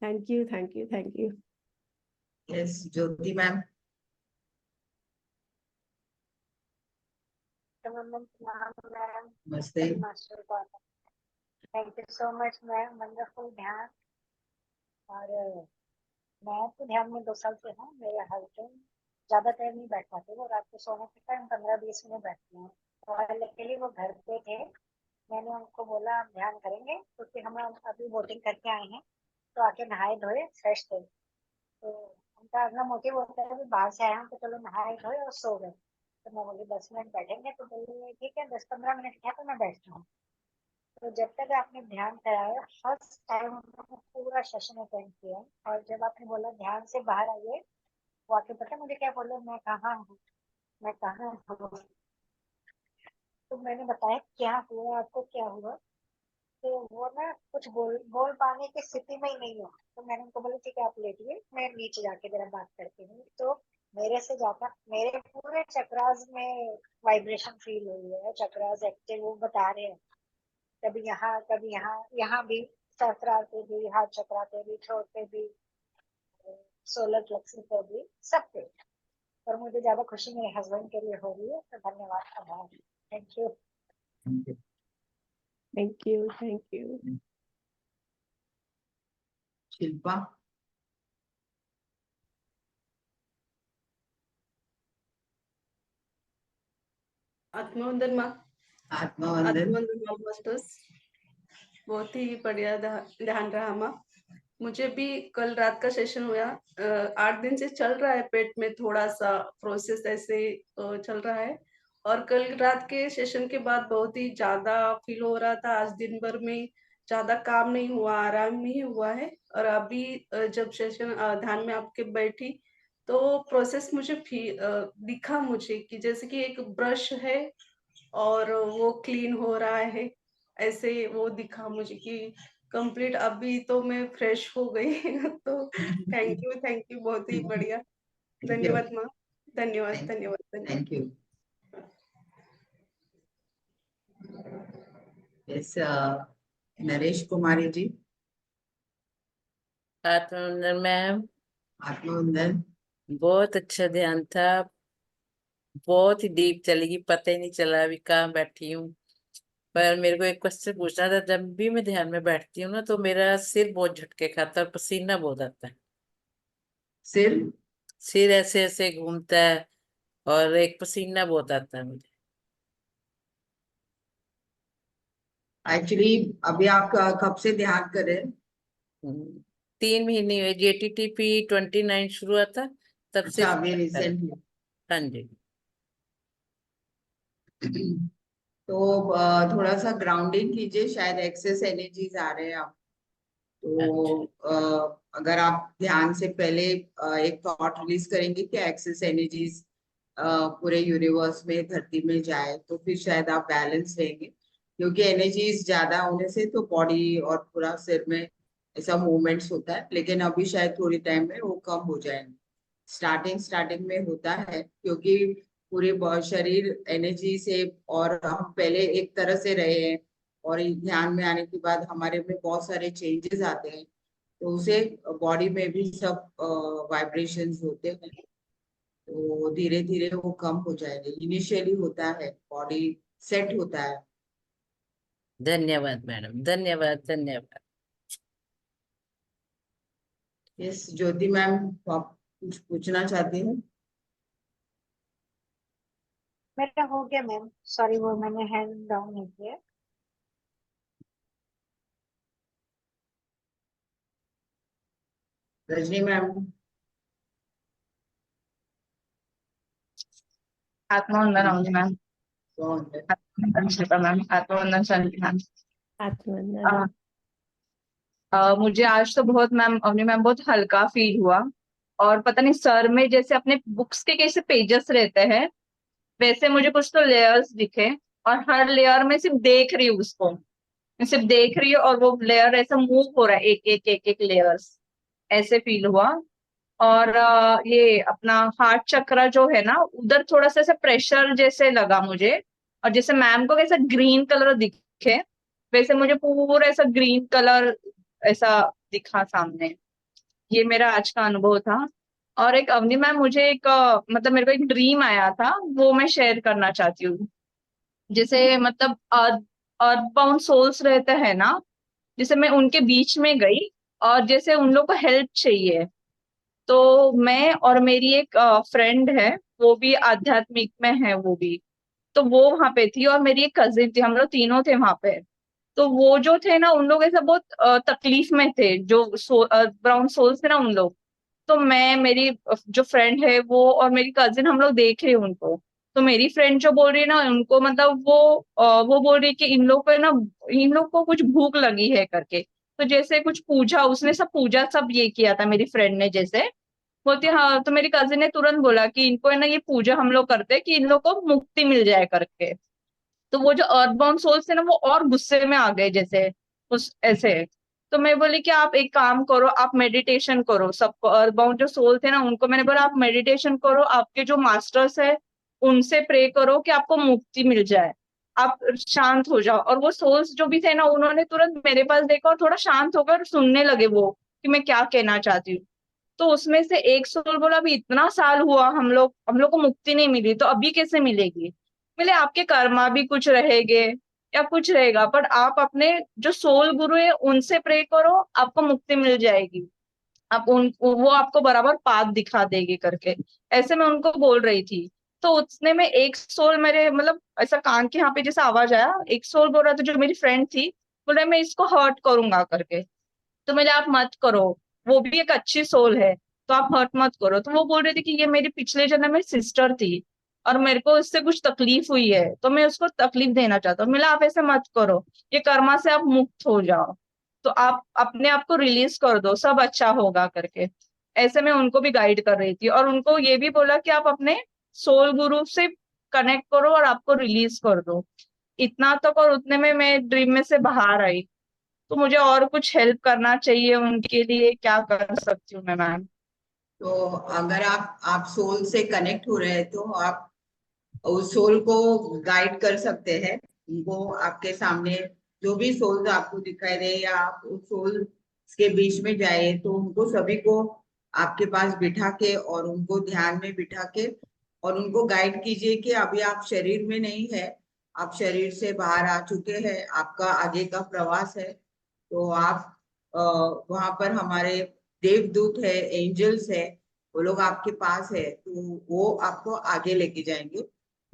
Thank you, thank you, thank you. Yes Jyoti ma'am. नमस्ते। Thank you so much ma'am, wonderful ध्यान। और मैं तो ध्यान में 2 साल से हूँ। मेरे हस्बैंड ज्यादा टाइम नहीं बैठ पाते, वो रात को सोने के टाइम 15-20 मिनट बैठते हैं। और लकीली वो घर पे थे, मैंने उनको बोला आप ध्यान करेंगे, क्योंकि हम अभी बोटिंग करके आए हैं, तो आके नहाए धोए फ्रेश थे। तो उनका अगला मोटिव होता है कि बाहर से आए हैं तो चलो नहाए धोए और सो गए। तो मैं बोली 10 मिनट बैठेंगे, तो बोले ठीक है 10-15 मिनट किया तो मैं बैठती हूँ। तो जब तक आपने ध्यान कराया, फर्स्ट टाइम उन्होंने पूरा सेशन अटेंड किया। और जब आपने बोला ध्यान से बाहर आइए, वो आके पता मुझे क्या बोले, मैं कहाँ हूँ, मैं कहाँ हूँ। तो मैंने बताया क्या हुआ आपको, क्या हुआ। तो वो ना कुछ बोल बोल पाने की स्थिति में ही नहीं है। तो मैंने उनको बोला ठीक है आप लेटिए, मैं नीचे जाके जरा बात करती हूँ। तो मेरे से जाकर मेरे पूरे चक्रास में वाइब्रेशन फील हुई है, चक्रास एक्टिव वो बता रहे हैं। कभी यहाँ कभी यहाँ, यहाँ भी सहस्त्रार पे भी, हाथ चक्रा पे भी, थ्रोट पे भी, सोलर प्लेक्स पे भी, सब पे। पर मुझे ज्यादा खुशी मेरे हस्बैंड के लिए हो रही है, तो धन्यवाद, आभार, thank you. Thank you, thank you. Shilpa. आत्मवंदन माँ। आत्मवंदन। आत्मवंदन माँ मास्टर्स। बहुत ही बढ़िया ध्यान रहा माँ। मुझे भी कल रात का सेशन हुआ। 8 दिन से चल रहा है, पेट में थोड़ा सा प्रोसेस ऐसे चल रहा है। और कल रात के सेशन के बाद बहुत ही ज्यादा फील हो रहा था। आज दिन भर में ज्यादा काम नहीं हुआ, आराम ही हुआ है। और अभी जब सेशन ध्यान में आपके बैठी, तो प्रोसेस मुझे दिखा मुझे कि जैसे कि एक ब्रश है और वो क्लीन हो रहा है, ऐसे वो दिखा मुझे कि कंप्लीट। अभी तो मैं फ्रेश हो गई। तो थैंक यू, बहुत ही बढ़िया। Thank you. धन्यवाद माँ, धन्यवाद धन्यवाद धन्यवाद। Thank you. Yes Naresh Kumari ji. आत्मवंदन मैम, आत्मवंदन। बहुत अच्छा ध्यान था। बहुत ही डीप चलेगी, पता ही नहीं चला अभी कहाँ बैठी हूँ। पर मेरे को एक क्वेश्चन पूछना था। जब भी मैं ध्यान में बैठती हूँ ना, तो मेरा सिर बहुत झटके खाता है और पसीना बहुत आता है। सिर। सिर ऐसे ऐसे घूमता है और एक पसीना बहुत आता है मुझे। एक्चुअली अभी आप कब से ध्यान कर रहे हैं? 3 महीने हुए। JTTP 29 शुरू हुआ था, तब से अच्छा अभी रिसेंटली। हाँ जी। तो थोड़ा सा ग्राउंडिंग कीजिए, शायद एक्सेस एनर्जीज आ रहे हैं आप। तो अच्छा। अगर आप ध्यान से पहले एक थॉट रिलीज करेंगे कि एक्सेस एनर्जीज पूरे यूनिवर्स में, धरती में जाए, तो फिर शायद आप बैलेंस रहेंगे। क्योंकि एनर्जीज ज्यादा होने से तो बॉडी और पूरा सिर में ऐसा मूवमेंट्स होता है, लेकिन अभी शायद थोड़ी टाइम में वो कम हो जाएंगे। स्टार्टिंग स्टार्टिंग में होता है क्योंकि पूरे शरीर एनर्जी से, और हम पहले एक तरह से रहे हैं, और इस ध्यान में आने के बाद हमारे में बहुत सारे चेंजेस आते हैं, तो उसे बॉडी में भी सब वाइब्रेशंस होते हैं। तो धीरे धीरे वो कम हो जाएगा। इनिशियली होता है, बॉडी सेट होता है। धन्यवाद मैडम, धन्यवाद धन्यवाद। यस ज्योति मैम, आप कुछ पूछना चाहती हैं? मेरा हो गया मैम, सॉरी वो मैंने हैंड डाउन नहीं किया। रजनी मैम। आत्मवंदन अवनी मैम, शिल्पा मैम, आत्मवंदन शांति मैम। आत्मवंदन। मुझे आज तो बहुत मैम, अवनी मैम, बहुत हल्का फील हुआ। और पता नहीं सर में जैसे अपने बुक्स के कैसे पेजेस रहते हैं, वैसे मुझे कुछ तो लेयर्स दिखे। और हर लेयर में सिर्फ देख रही हूँ उसको, मैं सिर्फ देख रही हूँ, और वो लेयर ऐसा मूव हो रहा है, एक एक एक एक लेयर्स, ऐसे फील हुआ। और ये अपना हार्ट चक्र जो है ना, उधर थोड़ा सा ऐसा प्रेशर जैसे लगा मुझे। और जैसे मैम को कैसा ग्रीन कलर दिखे, वैसे मुझे पूरा ऐसा ग्रीन कलर ऐसा दिखा सामने। ये मेरा आज का अनुभव था। और एक अवनी मैम, मुझे एक मतलब मेरे को एक ड्रीम आया था, वो मैं शेयर करना चाहती हूँ। जैसे मतलब अर्थ बाउंड सोल्स रहते हैं ना, जैसे मैं उनके बीच में गई, और जैसे उन लोग को हेल्प चाहिए, तो मैं और मेरी एक फ्रेंड है, वो भी आध्यात्मिक में है वो भी, तो वो वहां पे थी, और मेरी एक कजिन थी, हम लोग तीनों थे वहां पे। तो वो जो थे ना, उन लोग ऐसा बहुत तकलीफ में थे, जो ब्राउन सोल्स थे ना उन लोग। तो मैं, मेरी जो फ्रेंड है वो और मेरी कजिन, हम लोग देख रहे हैं उनको। तो मेरी फ्रेंड जो बोल रही है ना उनको, मतलब वो बोल रही है कि इन लोग को ना, इन लोग को कुछ भूख लगी है करके। तो जैसे कुछ पूजा, उसने सब पूजा सब ये किया था मेरी फ्रेंड ने, जैसे बोलती है, हाँ। तो मेरी कजिन ने तुरंत बोला कि इनको है ना ये पूजा हम लोग करते हैं कि इन लोग को मुक्ति मिल जाए करके। तो वो जो अर्थबाउंड सोल्स थे ना, वो और गुस्से में आ गए जैसे, उस ऐसे। तो मैं बोली कि आप एक काम करो, आप मेडिटेशन करो। सबको, अर्थबाउंड जो सोल थे ना उनको मैंने बोला, आप मेडिटेशन करो, आपके जो मास्टर्स है उनसे प्रे करो कि आपको मुक्ति मिल जाए, आप शांत हो जाओ। और वो सोल्स जो भी थे ना, उन्होंने तुरंत मेरे पास देखा और थोड़ा शांत होकर सुनने लगे वो, कि मैं क्या कहना चाहती हूँ। तो उसमें से एक सोल बोला, अभी इतना साल हुआ हम लोग को मुक्ति नहीं मिली, तो अभी कैसे मिलेगी? मिले, आपके कर्मा भी कुछ रहेंगे या कुछ रहेगा, पर आप अपने जो सोल गुरु है उनसे प्रे करो, आपको मुक्ति मिल जाएगी। आप उन वो आपको बराबर पाथ दिखा देगी करके, ऐसे मैं उनको बोल रही थी। तो उसने में एक सोल मेरे मतलब ऐसा कान के यहाँ पे जैसा आवाज आया, एक सोल बोल रहा था, जो मेरी फ्रेंड थी, बोल रहा है मैं इसको हर्ट करूंगा करके। तो मैंने, आप मत करो, वो भी एक अच्छी सोल है, तो आप हर्ट मत करो। तो वो बोल रही थी कि ये मेरी पिछले जन्म में सिस्टर थी, और मेरे को इससे कुछ तकलीफ हुई है, तो मैं उसको तकलीफ देना चाहता हूँ। मिला, आप ऐसे मत करो, ये कर्मा से आप मुक्त हो जाओ, तो आप अपने आप को रिलीज कर दो, सब अच्छा होगा करके। ऐसे मैं उनको भी गाइड कर रही थी, और उनको ये भी बोला कि आप अपने सोल गुरु से कनेक्ट करो और आपको रिलीज कर दो। इतना तक, और उतने में मैं ड्रीम में से बाहर आई। तो मुझे और कुछ हेल्प करना चाहिए उनके लिए, क्या कर सकती हूँ मैं मैम? तो अगर आप सोल से कनेक्ट हो रहे हैं, तो आप उस सोल को गाइड कर सकते हैं। उनको आपके सामने जो भी सोल्स आपको दिखाई दे, या आप उस सोल के बीच में जाए, तो उनको सभी को आपके पास बिठा के और उनको ध्यान में बिठा के और उनको गाइड कीजिए कि अभी आप शरीर में नहीं है, आप शरीर से बाहर आ चुके हैं, आपका आगे का प्रवास है। तो आप वहां पर हमारे देवदूत है, एंजल्स है, वो लोग आपके पास है, तो वो आपको आगे लेके जाएंगे।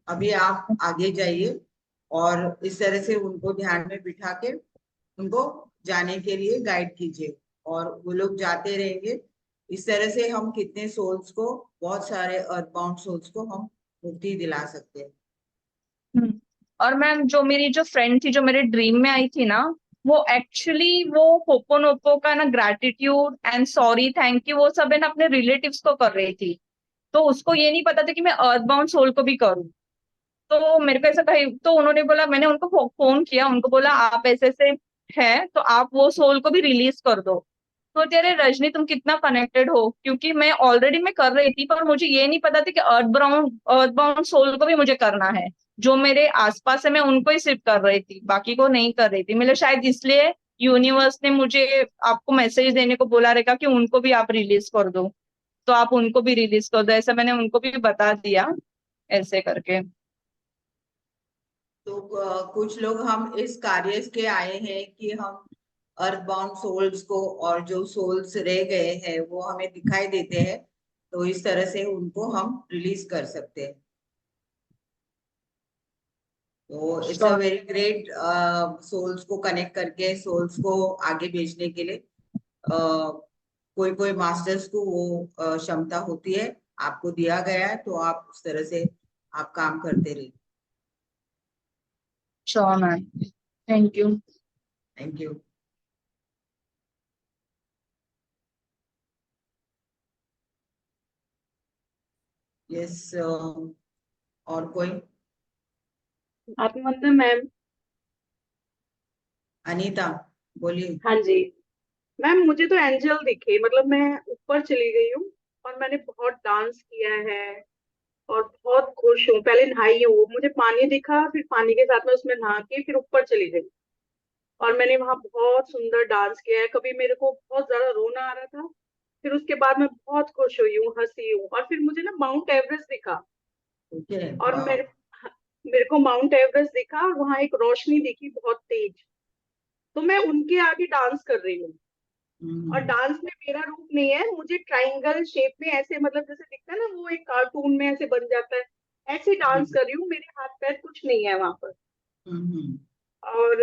अभी आप आगे जाइए और इस तरह से उनको ध्यान में बिठा के उनको जाने के लिए गाइड कीजिए, और वो लोग जाते रहेंगे। इस तरह से हम कितने सोल्स को, बहुत सारे अर्थबाउंड सोल्स को हम मुक्ति दिला सकते हैं। हम्म। और मैम, जो मेरी जो फ्रेंड थी, जो मेरे ड्रीम में आई थी ना, वो एक्चुअली वो होपोनोपो का ना gratitude and sorry thank you वो सब है ना अपने रिलेटिव्स को कर रही थी। तो उसको ये नहीं पता था कि मैं अर्थबाउंड सोल को भी करूँ। तो मेरे को ऐसा कही, तो उन्होंने बोला, मैंने उनको फोन किया, उनको बोला आप ऐसे ऐसे हैं, तो आप वो सोल को भी रिलीज कर दो। तो तेरे रजनी, तुम कितना कनेक्टेड हो, क्योंकि मैं ऑलरेडी मैं कर रही थी, पर मुझे ये नहीं पता था कि अर्थ बाउंड सोल को भी मुझे करना है। जो मेरे आसपास है मैं उनको ही सिर्फ कर रही थी, बाकी को नहीं कर रही थी। मतलब शायद इसलिए यूनिवर्स ने मुझे आपको मैसेज देने को बोला रहेगा कि उनको भी आप रिलीज कर दो, तो आप उनको भी रिलीज कर दो, ऐसा मैंने उनको भी बता दिया, ऐसे करके। तो कुछ लोग हम इस कार्य के आए हैं कि हम अर्थबाउंड सोल्स को, और जो सोल्स रह गए हैं वो हमें दिखाई देते हैं, तो इस तरह से उनको हम रिलीज कर सकते हैं। तो it's a very great, souls को कनेक्ट करके सोल्स को आगे भेजने के लिए कोई कोई मास्टर्स को वो क्षमता होती है, आपको दिया गया है, तो आप उस तरह से आप काम करते रहिए। Sure ma'am, thank you. Thank you. Yes, और कोई? Happy Monday ma'am. अनीता बोलिए। हाँ जी मैम, मुझे तो एंजल दिखे, मतलब मैं ऊपर चली गई हूँ और मैंने बहुत डांस किया है और बहुत खुश हूँ। पहले नहाई हूँ, मुझे पानी दिखा, फिर पानी के साथ में उसमें नहा के फिर ऊपर चली गई और मैंने वहां बहुत सुंदर डांस किया है। कभी मेरे को बहुत ज्यादा रोना आ रहा था, फिर उसके बाद मैं बहुत खुश हुई हूँ, हंसी हूँ, और फिर मुझे ना माउंट एवरेस्ट दिखा। ओके, और वाह। मेरे को माउंट एवरेस्ट दिखा और वहां एक रोशनी दिखी बहुत तेज, तो मैं उनके आगे डांस कर रही हूँ। और हम्म, डांस में मेरा रूप नहीं है, मुझे ट्रायंगल शेप में ऐसे, मतलब जैसे दिखता है ना वो एक कार्टून में ऐसे बन जाता है, ऐसे डांस कर रही हूँ। मेरे हाथ पैर कुछ नहीं है वहां पर। हम्म, और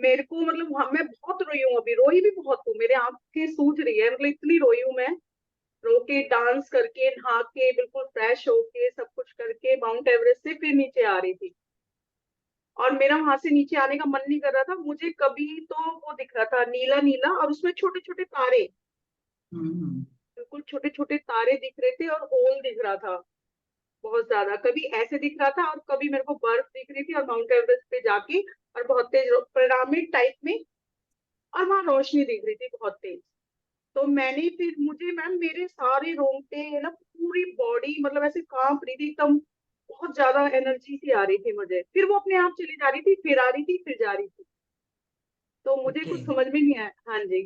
मेरे को मतलब मैं बहुत रोई हूँ, अभी रोई भी बहुत हूँ, मेरे आंखें सूज रही है, मतलब इतनी रोई हूँ मैं। रो के, डांस करके, नहा के, बिल्कुल फ्रेश होके, सब कुछ करके माउंट एवरेस्ट से फिर नीचे आ रही थी। और मेरा वहां से नीचे आने का मन नहीं कर रहा था। मुझे कभी तो वो दिख रहा था नीला नीला, और उसमें छोटे छोटे तारे, हम्म, बिल्कुल छोटे छोटे तारे दिख रहे थे, और होल दिख रहा था बहुत ज्यादा। कभी ऐसे दिख रहा था और कभी मेरे को बर्फ दिख रही थी, और माउंट एवरेस्ट पे जाके और बहुत तेज पिरामिड टाइप में, और वहां रोशनी दिख रही थी बहुत तेज। तो मैंने फिर, मुझे मैम मेरे सारे रोंगटे है ना, पूरी बॉडी मतलब ऐसे कांप रही थी एकदम, बहुत ज्यादा एनर्जी सी आ रही थी मुझे। फिर वो अपने आप चली जा रही थी, फिर आ रही थी, फिर जा रही थी। तो मुझे ओके। कुछ समझ में नहीं आया। हाँ जी।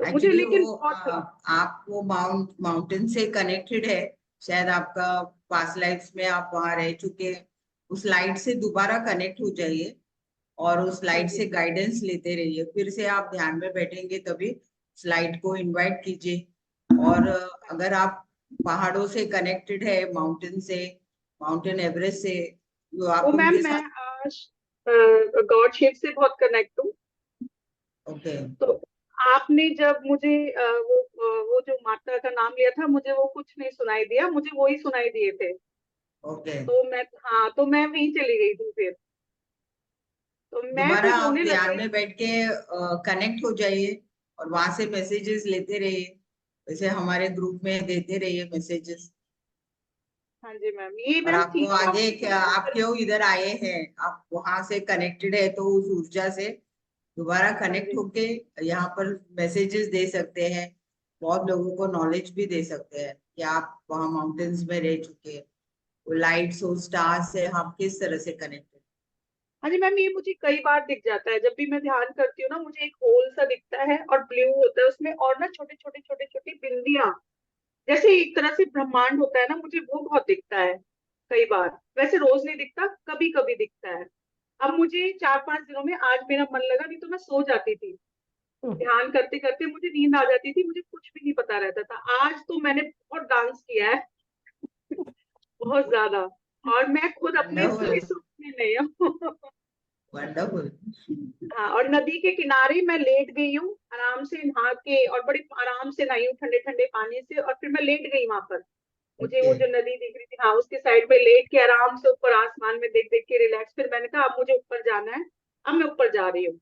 तो मुझे एक्चुअली लेकिन वो बहुत, आप वो माउंटेन से कनेक्टेड है। शायद आपका पास्ट लाइफ्स में आप वहां रह चुके हैं। उस लाइट से दोबारा कनेक्ट हो जाइए और उस हाँ लाइट जी। से गाइडेंस लेते रहिए। फिर से आप ध्यान में बैठेंगे तभी उस लाइट को इनवाइट कीजिए। और अगर आप पहाड़ों से कनेक्टेड है, माउंटेन से, माउंटेन एवरेस्ट से, तो वो आप मैम उनके मैं साथ। आज गॉड शिव से बहुत कनेक्ट हूँ। ओके, तो आपने जब मुझे वो जो माता का नाम लिया था, मुझे वो कुछ नहीं सुनाई दिया, मुझे वो ही सुनाई दिए थे। ओके। तो मैं, हाँ, तो मैं वहीं चली गई थी फिर। तो मैं दोबारा फिर आप रोने लग ध्यान गई। में बैठ के कनेक्ट हो जाइए और वहां से मैसेजेस लेते रहिए। वैसे हमारे ग्रुप में देते रहिए मैसेजेस। हाँ जी मैम, ये और मैम आपको सीधी आगे आपने क्या, बिल्कुल आप क्यों इधर आए हैं, आप वहां से कनेक्टेड है तो उस ऊर्जा से दोबारा हाँ कनेक्ट जी। होके यहाँ पर मैसेजेस दे सकते हैं। बहुत लोगों को नॉलेज भी दे सकते हैं कि आप वहाँ माउंटेन्स में रह चुके हैं। वो लाइट्स और स्टार्स से आप किस तरह से कनेक्टेड। हाँ जी मैम, ये मुझे कई बार दिख जाता है, जब भी मैं ध्यान करती हूँ ना, मुझे एक होल सा दिखता है और ब्लू होता है उसमें, और ना छोटे छोटे छोटे छोटे बिंदियां, जैसे एक तरह से ब्रह्मांड होता है ना, मुझे वो बहुत दिखता है कई बार। वैसे रोज नहीं दिखता, कभी कभी दिखता है। अब मुझे 4-5 दिनों में आज मेरा मन लगा, नहीं तो मैं सो जाती थी। ध्यान करते करते मुझे नींद आ जाती थी, मुझे कुछ भी नहीं पता रहता था। आज तो मैंने बहुत डांस किया है, बहुत ज्यादा। और मैं खुद अपने वंडरफुल, कोई सुख में नहीं हूँ। वंडरफुल। हाँ, और नदी के किनारे मैं लेट गई हूँ आराम से नहा के, और बड़ी आराम से नहाई हूँ ठंडे ठंडे पानी से, और फिर मैं लेट गई वहां पर। मुझे ओके। वो जो नदी दिख रही थी, हाँ, उसके साइड पे लेट के आराम से ऊपर आसमान में देख देख के रिलैक्स। फिर मैंने कहा अब मुझे ऊपर जाना है, अब मैं ऊपर जा रही हूँ।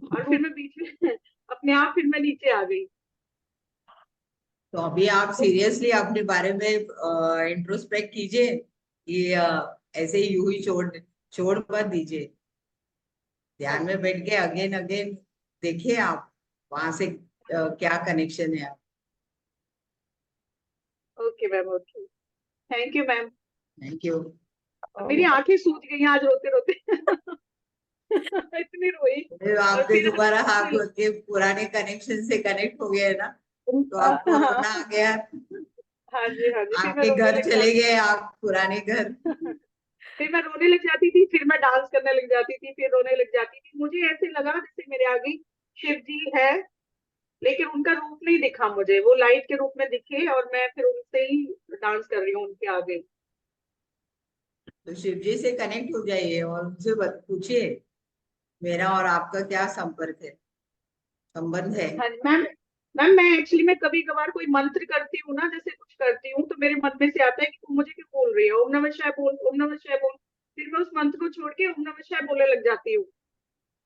और फिर मैं बीच में अपने आप फिर मैं नीचे आ गई। तो अभी आप सीरियसली अपने बारे में इंट्रोस्पेक्ट कीजिए कि ऐसे ही यूं ही छोड़ छोड़ मत दीजिए। हाँ ध्यान में जी। बैठ के अगेन अगेन देखिए आप वहां से क्या कनेक्शन है। Okay ma'am, okay, thank you ma'am. Thank you. अब मेरी आंखें सूज गई हैं आज रोते रोते। इतनी रोई। और आपने फिर दोबारा हाथ हंसी। धो के पुराने कनेक्शन से कनेक्ट हो गए ना, तो आपको रोना आ हाँ गया। हाँ जी, फिर मैं आपके रोने घर लग चले जाती गए, आप पुराने घर। थी। फिर मैं रोने लग जाती थी, फिर मैं डांस करने लग जाती थी, फिर रोने लग जाती थी। मुझे ऐसे लगा जैसे मेरे आगे शिव जी है, लेकिन उनका रूप नहीं दिखा मुझे, वो लाइट के रूप में दिखे, और मैं फिर उनसे ही डांस कर रही हूँ उनके आगे। तो शिव जी से कनेक्ट हो जाइए और उनसे पूछिए मेरा और आपका क्या संपर्क है, संबंध है। हाँ जी मैम, मैम मैं एक्चुअली मैं कभी कभार कोई मंत्र करती हूँ ना, जैसे कुछ करती हूँ तो मेरे मन में से आता है कि तुम मुझे क्यों बोल रही हो, ओम नमः शिवाय बोल, ओम नमः शिवाय बोल। फिर मैं उस मंत्र को छोड़ के ओम नमः शिवाय बोलने लग जाती हूँ।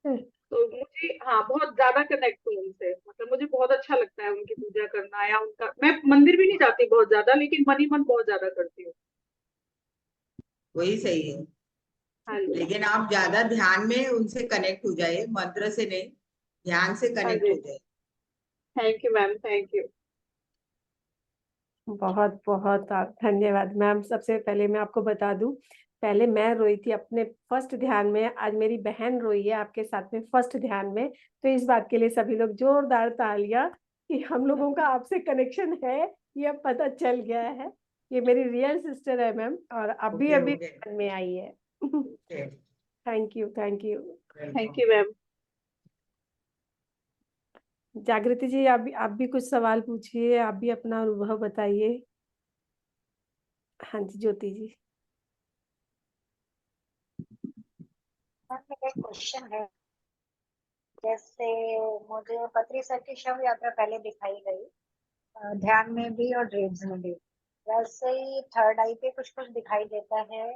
तो मुझे हाँ बहुत ज्यादा कनेक्ट हूँ उनसे, मतलब मुझे बहुत अच्छा लगता है उनकी पूजा करना, या उनका, मैं मंदिर भी नहीं जाती बहुत ज्यादा, लेकिन मन ही मन बहुत ज्यादा करती हूँ। वही सही है। हाँ जी। लेकिन आप ज्यादा ध्यान में उनसे कनेक्ट हो जाए, मंत्र से नहीं, ध्यान से हाँ कनेक्ट जी। हो जाए। Thank you ma'am, thank you. बहुत बहुत धन्यवाद मैम। सबसे पहले मैं आपको बता दूं, पहले मैं रोई थी अपने फर्स्ट ध्यान में, आज मेरी बहन रोई है आपके साथ में फर्स्ट ध्यान में। तो इस बात के लिए सभी लोग जोरदार तालियां कि हम लोगों का आपसे कनेक्शन है, ये अब पता चल गया है। ये मेरी रियल सिस्टर है मैम, और अभी ओके अभी ओके ध्यान में आई है। Okay. Thank you, thank you. Thank you ma'am. जागृति जी, आप भी कुछ सवाल पूछिए, आप भी अपना अनुभव बताइए। हाँ जी, ज्योति जी। मैम मेरा एक क्वेश्चन है, जैसे मुझे पत्री सर की शव यात्रा पहले दिखाई गई, ध्यान में भी और ड्रीम्स में भी। वैसे ही थर्ड आई पे कुछ कुछ दिखाई देता है।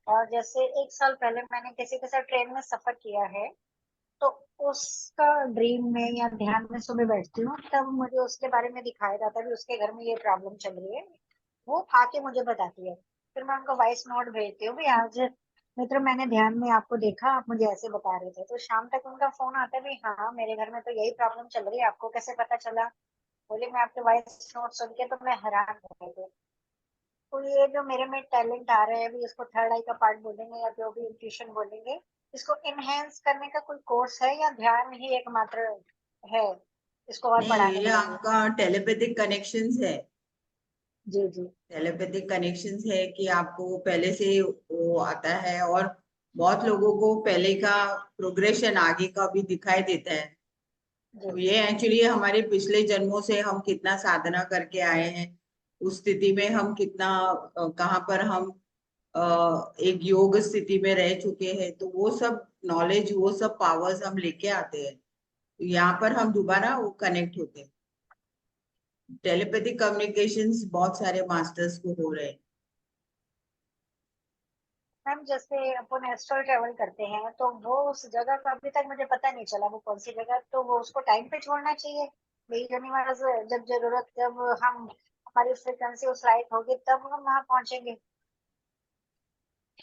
और जैसे 1 साल पहले मैंने किसी के साथ ट्रेन में सफर किया है, तो उसका ड्रीम में या ध्यान में सुबह बैठती हूँ, तब मुझे उसके बारे में दिखाया जाता है कि उसके घर में ये प्रॉब्लम चल रही है। वो आके मुझे बताती है, फिर मैं उनको वॉइस नोट भेजती हूँ भी आज मित्र मैंने ध्यान में आपको देखा, आप मुझे ऐसे बता रहे थे। तो शाम तक उनका फोन आता है भी हाँ मेरे घर में तो यही प्रॉब्लम चल रही है, आपको कैसे पता चला। बोले मैं आपके वॉइस नोट सुन के तो मैं हैरान हो गई थी। तो ये जो मेरे में टैलेंट आ रहा है, अभी इसको थर्ड आई का पार्ट बोलेंगे या जो भी इंट्यूशन बोलेंगे, इसको इनहेंस करने का कोई कोर्स है या ध्यान ही एकमात्र है इसको और नहीं, बढ़ाने ये के लिए? आपका टेलीपैथिक कनेक्शंस है। जी जी। टेलीपैथिक कनेक्शंस है कि आपको पहले से वो आता है, और बहुत लोगों को पहले का प्रोग्रेशन आगे का भी दिखाई देता है। जी तो ये एक्चुअली हमारे पिछले जन्मों से हम कितना साधना करके आए हैं, उस स्थिति में हम कितना कहाँ पर हम एक योग स्थिति में रह चुके हैं, तो वो सब नॉलेज, वो सब पावर्स हम लेके आते हैं। तो यहाँ पर हम दोबारा वो कनेक्ट होते हैं। टेलीपैथिक कम्युनिकेशंस बहुत सारे मास्टर्स को हो रहे हैं। मैम जैसे अपन एस्ट्रल ट्रेवल करते हैं, तो वो उस जगह का अभी तक मुझे पता नहीं चला वो कौन सी जगह, तो वो उसको टाइम पे छोड़ना चाहिए भाई यूनिवर्स, जब जरूरत, जब हम हमारी फ्रिक्वेंसी उस लाइट होगी तब हम वहां पहुंचेंगे।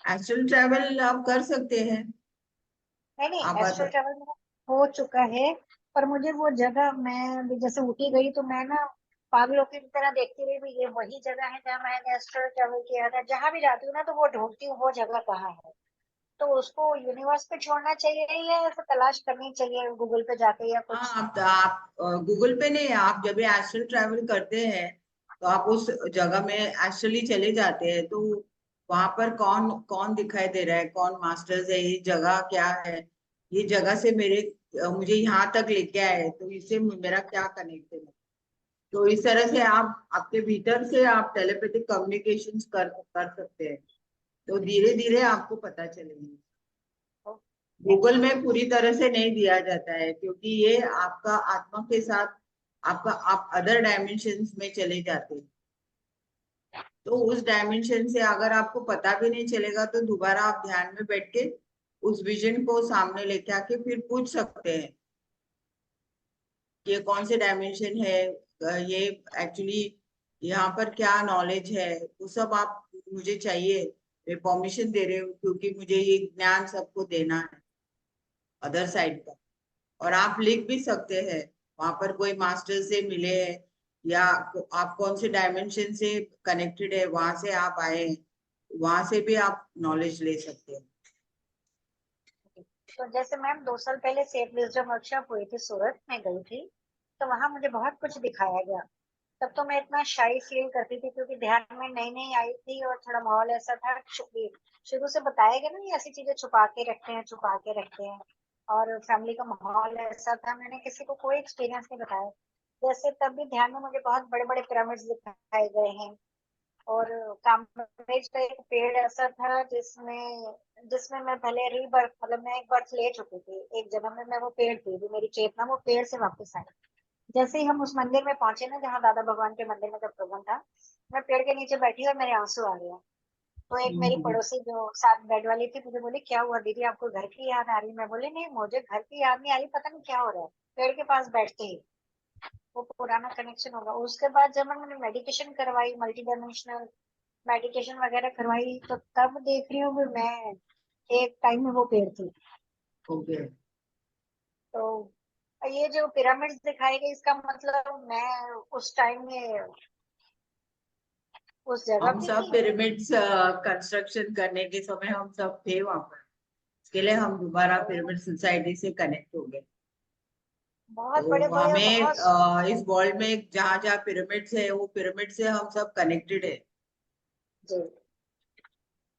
एस्ट्रल ट्रैवल आप कर सकते हैं। नहीं नहीं, आप एस्ट्रल ट्रेवल मेरा हो चुका है, पर मुझे वो जगह, मैं अभी जैसे ऊटी गई तो मैं ना पागलों की तरह देखती रही भी ये वही जगह है जहाँ मैंने एस्ट्रल ट्रेवल किया था। जहां भी जाती हूँ ना तो वो ढूंढती हूँ वो जगह कहाँ है। तो उसको यूनिवर्स पे छोड़ना चाहिए या ऐसे तलाश करनी चाहिए गूगल पे जाके या हाँ, कुछ? आप गूगल पे नहीं, आप जब भी एस्ट्रल ट्रैवल करते हैं तो आप उस जगह में एस्ट्रली चले जाते हैं, तो वहां पर कौन कौन दिखाई दे रहा है, कौन मास्टर्स है, ये जगह क्या है, ये जगह से मुझे यहाँ तक लेके आए, तो इससे मेरा क्या कनेक्ट है। तो इस तरह से आप आपके भीतर से आप टेलीपैथिक कम्युनिकेशन कर सकते हैं। तो धीरे धीरे आपको पता चलेगी। गूगल में पूरी तरह से नहीं दिया जाता है, क्योंकि ये आपका आत्मा के साथ आपका आप अदर डायमेंशन में चले जाते हैं। तो उस डायमेंशन से अगर आपको पता भी नहीं चलेगा, तो दोबारा आप ध्यान में बैठ के उस विजन को सामने लेके आके फिर पूछ सकते हैं कि ये कौन से डायमेंशन है, ये एक्चुअली यहाँ पर क्या नॉलेज है, वो सब आप मुझे चाहिए, मैं परमिशन दे रही हूँ, क्योंकि मुझे ये ज्ञान सबको देना है अदर साइड का। और आप लिख भी सकते हैं, वहां पर कोई मास्टर से मिले हैं, या आप कौन से डायमेंशन से कनेक्टेड है, वहां से आप आए हैं, वहां से भी आप नॉलेज ले सकते हैं। तो जैसे मैम 2 साल पहले सेफ विजडम वर्कशॉप हुई थी, सूरत में गई थी, तो वहां मुझे बहुत कुछ दिखाया गया। तब तो मैं इतना शाई फील करती थी क्योंकि ध्यान में नई नई आई थी और थोड़ा माहौल ऐसा था, शुरू से बताया गया ना ये ऐसी चीजें छुपा के रखते हैं, छुपा के रखते हैं। और फैमिली का माहौल ऐसा था, मैंने किसी को कोई एक्सपीरियंस नहीं बताया। जैसे तब भी ध्यान में मुझे बहुत बड़े बड़े पिरामिड्स दिखाए गए हैं। और काम्ब्रिज का एक पेड़ ऐसा था जिसमें जिसमें मैं पहले रीबर्थ, मतलब मैं एक बर्थ ले चुकी थी, एक जन्म में मैं वो पेड़ थी, जो मेरी चेतना वो पेड़ से वापस आई। जैसे ही हम उस मंदिर में पहुंचे ना, जहाँ दादा भगवान के मंदिर में जब प्रोग्राम था, मैं पेड़ के नीचे बैठी और मेरे आंसू आ गया। तो एक मेरी पड़ोसी जो साथ बेड वाली थी, मुझे बोली क्या हुआ दीदी, आपको घर की याद आ रही है? मैं बोली नहीं, मुझे घर की याद नहीं आ रही, पता नहीं क्या हो रहा है। पेड़ के पास बैठते ही वो पुराना कनेक्शन होगा। उसके बाद जब मैंने मेडिटेशन करवाई, मल्टी डायमेंशनल मेडिटेशन वगैरह करवाई, तो तब देख रही हूँ कि मैं एक टाइम में वो पेड़ थी। ओके। तो ये जो पिरामिड्स दिखाई गई, इसका मतलब मैं उस टाइम में उस जगह हम पे सब थी। पिरामिड्स कंस्ट्रक्शन करने के समय हम सब थे वहां पर। इसके लिए हम दोबारा पिरामिड सोसाइटी से कनेक्ट हो गए। बहुत तो बड़े बड़े और हमें बहुत इस वर्ल्ड में जहाँ जहाँ पिरामिड्स है, वो पिरामिड से हम सब कनेक्टेड है जी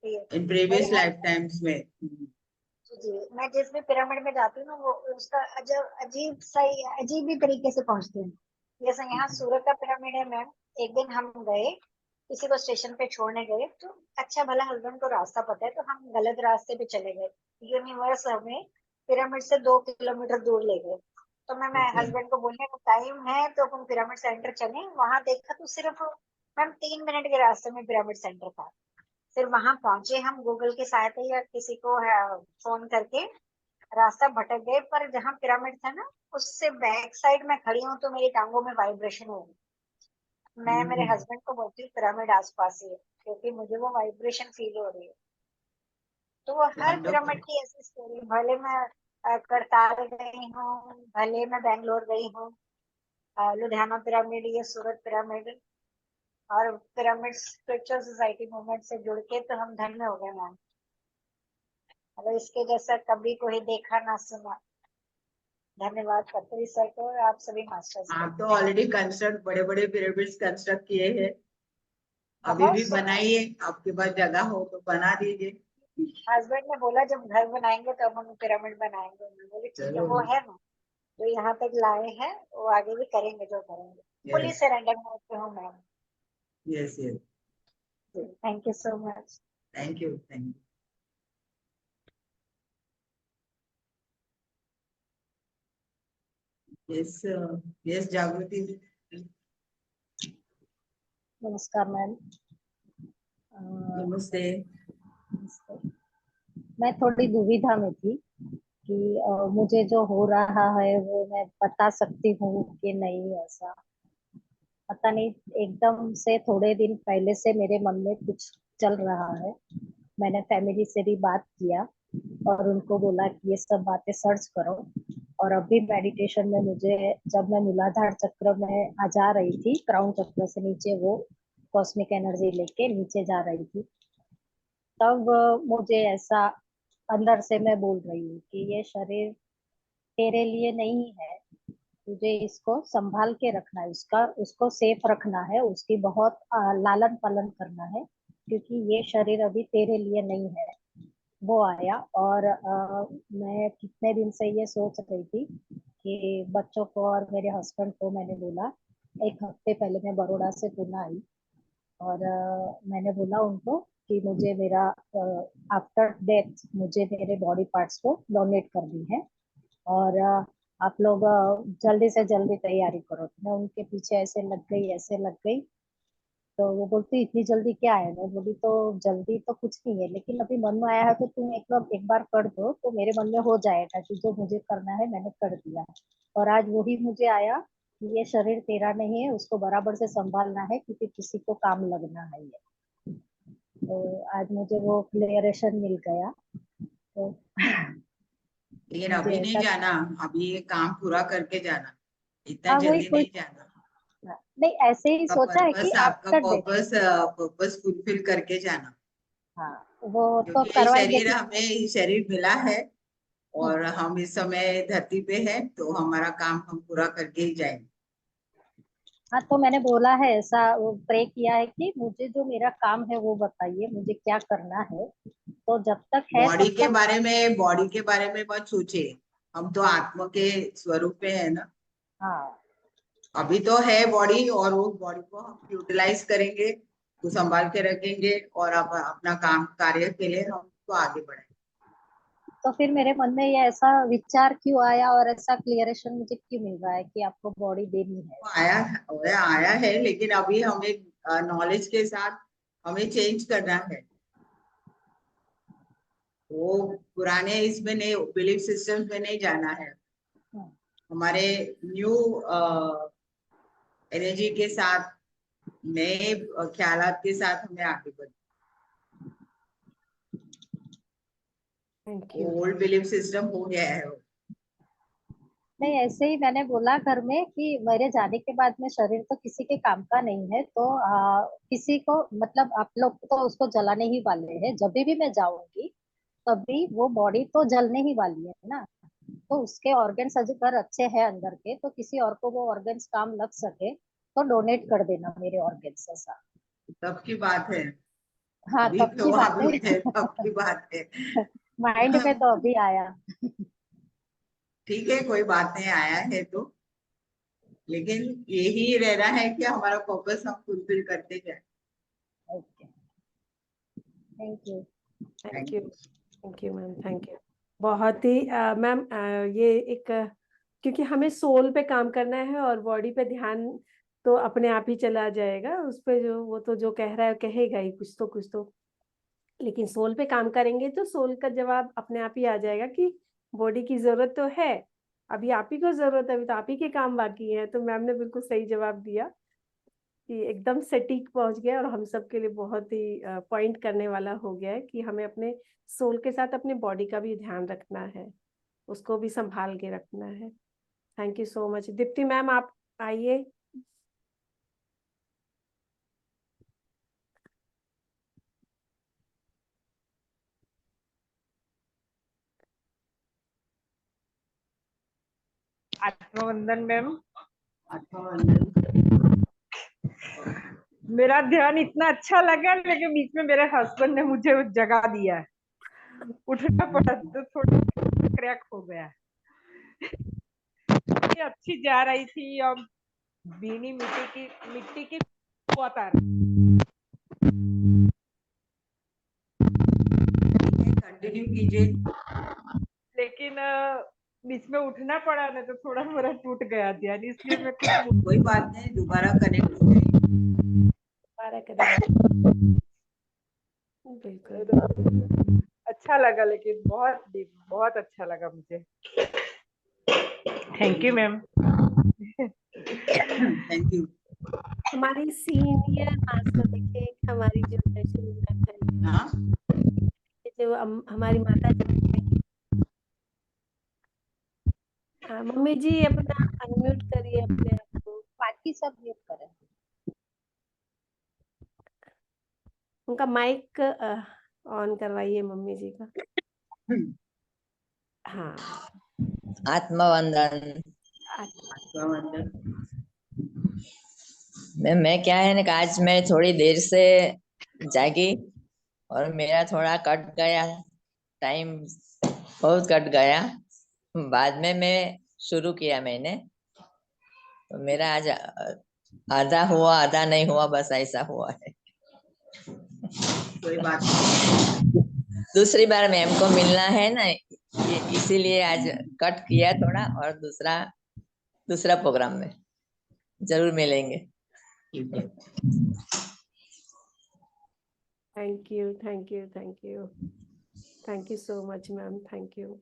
जी। इन भाई प्रीवियस हर लाइफ टाइम्स में। जी, मैं जिस भी पिरामिड में जाती हूँ ना, वो उसका अजब अजीब सा ही अजीब ही तरीके से पहुंचती हूँ। जैसे यहाँ सूरत का पिरामिड है मैम। एक दिन हम गए, किसी को स्टेशन पे छोड़ने गए, तो अच्छा भला हस्बैंड को रास्ता पता है, तो हम गलत रास्ते पे चले गए। यूनिवर्स हमें पिरामिड से 2 किलोमीटर दूर ले गए। तो मैं ओके। हस्बैंड को बोलने को टाइम है तो अपन पिरामिड सेंटर चले। वहां देखा तो सिर्फ मैम 3 मिनट के रास्ते में पिरामिड सेंटर था। फिर वहां पहुंचे हम गूगल की सहायता या किसी को फोन करके, रास्ता भटक गए। पर जहाँ पिरामिड था ना, उससे बैक साइड में खड़ी हूँ तो मेरी टांगों में वाइब्रेशन हो गई। मैं मेरे हस्बैंड को बोलती हूँ पिरामिड आसपास ही है, क्योंकि मुझे वो वाइब्रेशन फील हो रही है। तो वो हर पिरामिड वंडरफुल। की ऐसी स्टोरी, भले मैं करतार गई हूँ, भले मैं बैंगलोर गई हूँ, लुधियाना पिरामिड, ये सूरत पिरामिड, और पिरामिड स्पिरिचुअल सोसाइटी मूवमेंट से जुड़ के तो हम धन्य हो गए मैम। अगर इसके जैसा कभी कोई देखा ना सुना। धन्यवाद कत्री सर को और आप सभी मास्टर्स को। आप तो ऑलरेडी कंस्ट्रक्ट बड़े बड़े पिरामिड्स कंस्ट्रक्ट किए हैं। अभी बहुत भी सुना है। बनाइए, आपके पास जगह हो तो बना दीजिए। हस्बैंड ने बोला जब घर बनाएंगे तो हम पिरामिड बनाएंगे। मैं बोली ठीक है, जरूर। वो है ना जो यहाँ तक लाए हैं, वो आगे भी करेंगे जो करेंगे। फुली यस सरेंडर मोड पे हूँ ma'am. Yes yes. Thank you so much. Thank you thank you. Yes yes जागृति। नमस्कार मैम। नमस्ते। मैं थोड़ी दुविधा में थी कि मुझे जो हो रहा है वो मैं बता सकती हूँ कि नहीं, ऐसा पता नहीं। एकदम से थोड़े दिन पहले से मेरे मन में कुछ चल रहा है। मैंने फैमिली से भी बात किया और उनको बोला कि ये सब बातें सर्च करो। और अभी मेडिटेशन में मुझे, जब मैं मूलाधार चक्र में आ जा रही थी, क्राउन चक्र से नीचे वो कॉस्मिक एनर्जी लेके नीचे जा रही थी, तब मुझे ऐसा अंदर से मैं बोल रही हूँ कि ये शरीर तेरे लिए नहीं है, तुझे इसको संभाल के रखना है, उसका उसको सेफ रखना है, उसकी बहुत लालन पालन करना है, क्योंकि ये शरीर अभी तेरे लिए नहीं है। वो आया और मैं कितने दिन से ये सोच रही थी कि बच्चों को और मेरे हस्बैंड को मैंने बोला। एक हफ्ते पहले मैं बड़ौदा से पुणे आई और मैंने बोला उनको कि मुझे मेरा आफ्टर डेथ मुझे मेरे बॉडी पार्ट्स को डोनेट करनी है और आप लोग जल्दी से जल्दी तैयारी करो। मैं उनके पीछे ऐसे लग गई, ऐसे लग गई। तो वो बोलती इतनी जल्दी क्या है? मैं बोली तो जल्दी तो कुछ नहीं है, लेकिन अभी मन में आया है तो तुम एक बार कर दो तो मेरे मन में हो जाएगा कि जो मुझे करना है मैंने कर दिया। और आज वही मुझे आया कि ये शरीर तेरा नहीं है, उसको बराबर से संभालना है, क्योंकि किसी को काम लगना है ये। तो आज मुझे वो क्लियरेशन मिल गया। तो लेकिन मुझे अभी नहीं ऐसा, जाना, अभी ये काम पूरा करके जाना, इतना हाँ वही जल्दी कोई, नहीं जाना। नहीं ऐसे ही सोचा है कि आपका after death. Purpose purpose fulfil करके जाना। हाँ वो तो क्योंकि ये करवाएंगे शरीर, कि। हमें ये शरीर मिला है और हम इस समय धरती पे हैं, तो हमारा काम हम पूरा करके ही जाएंगे। हाँ तो मैंने बोला है ऐसा, वो प्रे किया है कि मुझे जो मेरा काम है वो बताइए, मुझे क्या करना है। तो जब तक है बॉडी तब के तक। बारे में, बॉडी के बारे में मत सोचिए। हम तो आत्मा के स्वरूप में है ना। हाँ अभी तो है बॉडी, और उस बॉडी को हम यूटिलाइज करेंगे, तो संभाल के रखेंगे और अब अपना काम कार्य के लिए हम तो आगे बढ़ेंगे। तो फिर मेरे मन में ये ऐसा विचार क्यों आया और ऐसा क्लियरेशन मुझे क्यों मिल रहा है कि आपको बॉडी देनी है? आया है, लेकिन अभी हमें नॉलेज के साथ हमें चेंज करना है। वो पुराने इसमें नहीं, बिलीफ सिस्टम में नहीं जाना है। हमारे न्यू एनर्जी के साथ, नए ख्यालात के साथ हमें आगे बढ़ना। Thank you. Old belief system हो गया है। नहीं, ऐसे ही मैंने बोला घर में कि मेरे जाने के बाद में शरीर तो किसी के काम का नहीं है, तो किसी को मतलब आप लोग तो उसको जलाने ही वाले हैं। जब भी मैं जाऊंगी तभी वो बॉडी तो जलने ही वाली है ना। तो उसके ऑर्गन्स अगर अच्छे हैं अंदर के, तो किसी और को वो ऑर्गन्स काम लग सके तो डोनेट कर देना मेरे ऑर्गन्स ऐसा। तब की बात है, हाँ, अभी तब तो की बात अभी है, है। तब की बात है। माइंड में तो अभी आया। ठीक है, कोई बात नहीं, आया है तो, लेकिन यही रहना है कि हमारा पर्पस हम फुलफिल करते जाए। Okay, thank you. Thank you. Thank you ma'am, thank you. बहुत ही मैम ये एक क्योंकि हमें सोल पे काम करना है और बॉडी पे ध्यान तो अपने आप ही चला जाएगा। उस पे जो वो तो जो कह रहा है कहेगा ही कुछ तो, लेकिन सोल पे काम करेंगे तो सोल का जवाब अपने आप ही आ जाएगा कि बॉडी की जरूरत तो है, अभी आप ही को जरूरत है, अभी तो आप ही के काम बाकी है। तो मैम ने बिल्कुल सही जवाब दिया कि एकदम सटीक पहुंच गया और हम सब के लिए बहुत ही पॉइंट करने वाला हो गया है कि हमें अपने सोल के साथ अपने बॉडी का भी ध्यान रखना है, उसको भी संभाल के रखना है। Thank you so much. Deepti ma'am आप आइए। आत्मवंदन मैम। आत्मवंदन। मेरा ध्यान इतना अच्छा लगा, लेकिन बीच में मेरे हस्बैंड ने मुझे जगा दिया, उठना पड़ा तो थोड़ा क्रैक हो गया। ये अच्छी जा रही थी और भीनी मिट्टी की बहुत आ रही। कंटिन्यू कीजिए। लेकिन बीच में उठना पड़ा ना, तो थोड़ा मेरा टूट गया ध्यान, इसलिए मैं कोई बात नहीं, दोबारा कनेक्ट हो जाएगी। दोबारा करेंगे। बिल्कुल अच्छा लगा, लेकिन बहुत अच्छा लगा मुझे। Thank you ma'am. Thank you. हमारी सीनियर मास्टर देखे, हमारी जो दर्शन हाँ, जो हमारी माता जी, मम्मी जी अपना अनम्यूट करिए अपने आप को। बाकी सब म्यूट करें। उनका माइक ऑन करवाइए मम्मी जी का। हाँ, आत्मवंदन। आत्मवंदन। मैं क्या है ना कि आज मैं थोड़ी देर से जागी और मेरा थोड़ा कट गया टाइम, बहुत कट गया। बाद में मैं शुरू किया मैंने, तो मेरा आज आधा हुआ आधा नहीं हुआ, बस ऐसा हुआ है। कोई बात नहीं। दूसरी बार मैम को मिलना है ना, इसीलिए आज कट किया थोड़ा, और दूसरा प्रोग्राम में जरूर मिलेंगे। ठीक है। Thank you, thank you, thank you, thank you so much ma'am, thank you.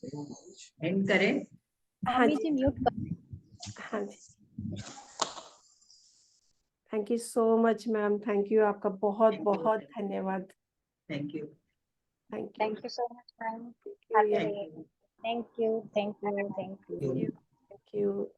End करें? हाँ मम्मी जी, जी म्यूट कर। हाँ जी। Thank you so much ma'am, thank you, आपका बहुत बहुत धन्यवाद। Thank you. Thank you, thank you so much ma'am. Thank thank you, thank you, thank you. You, thank you.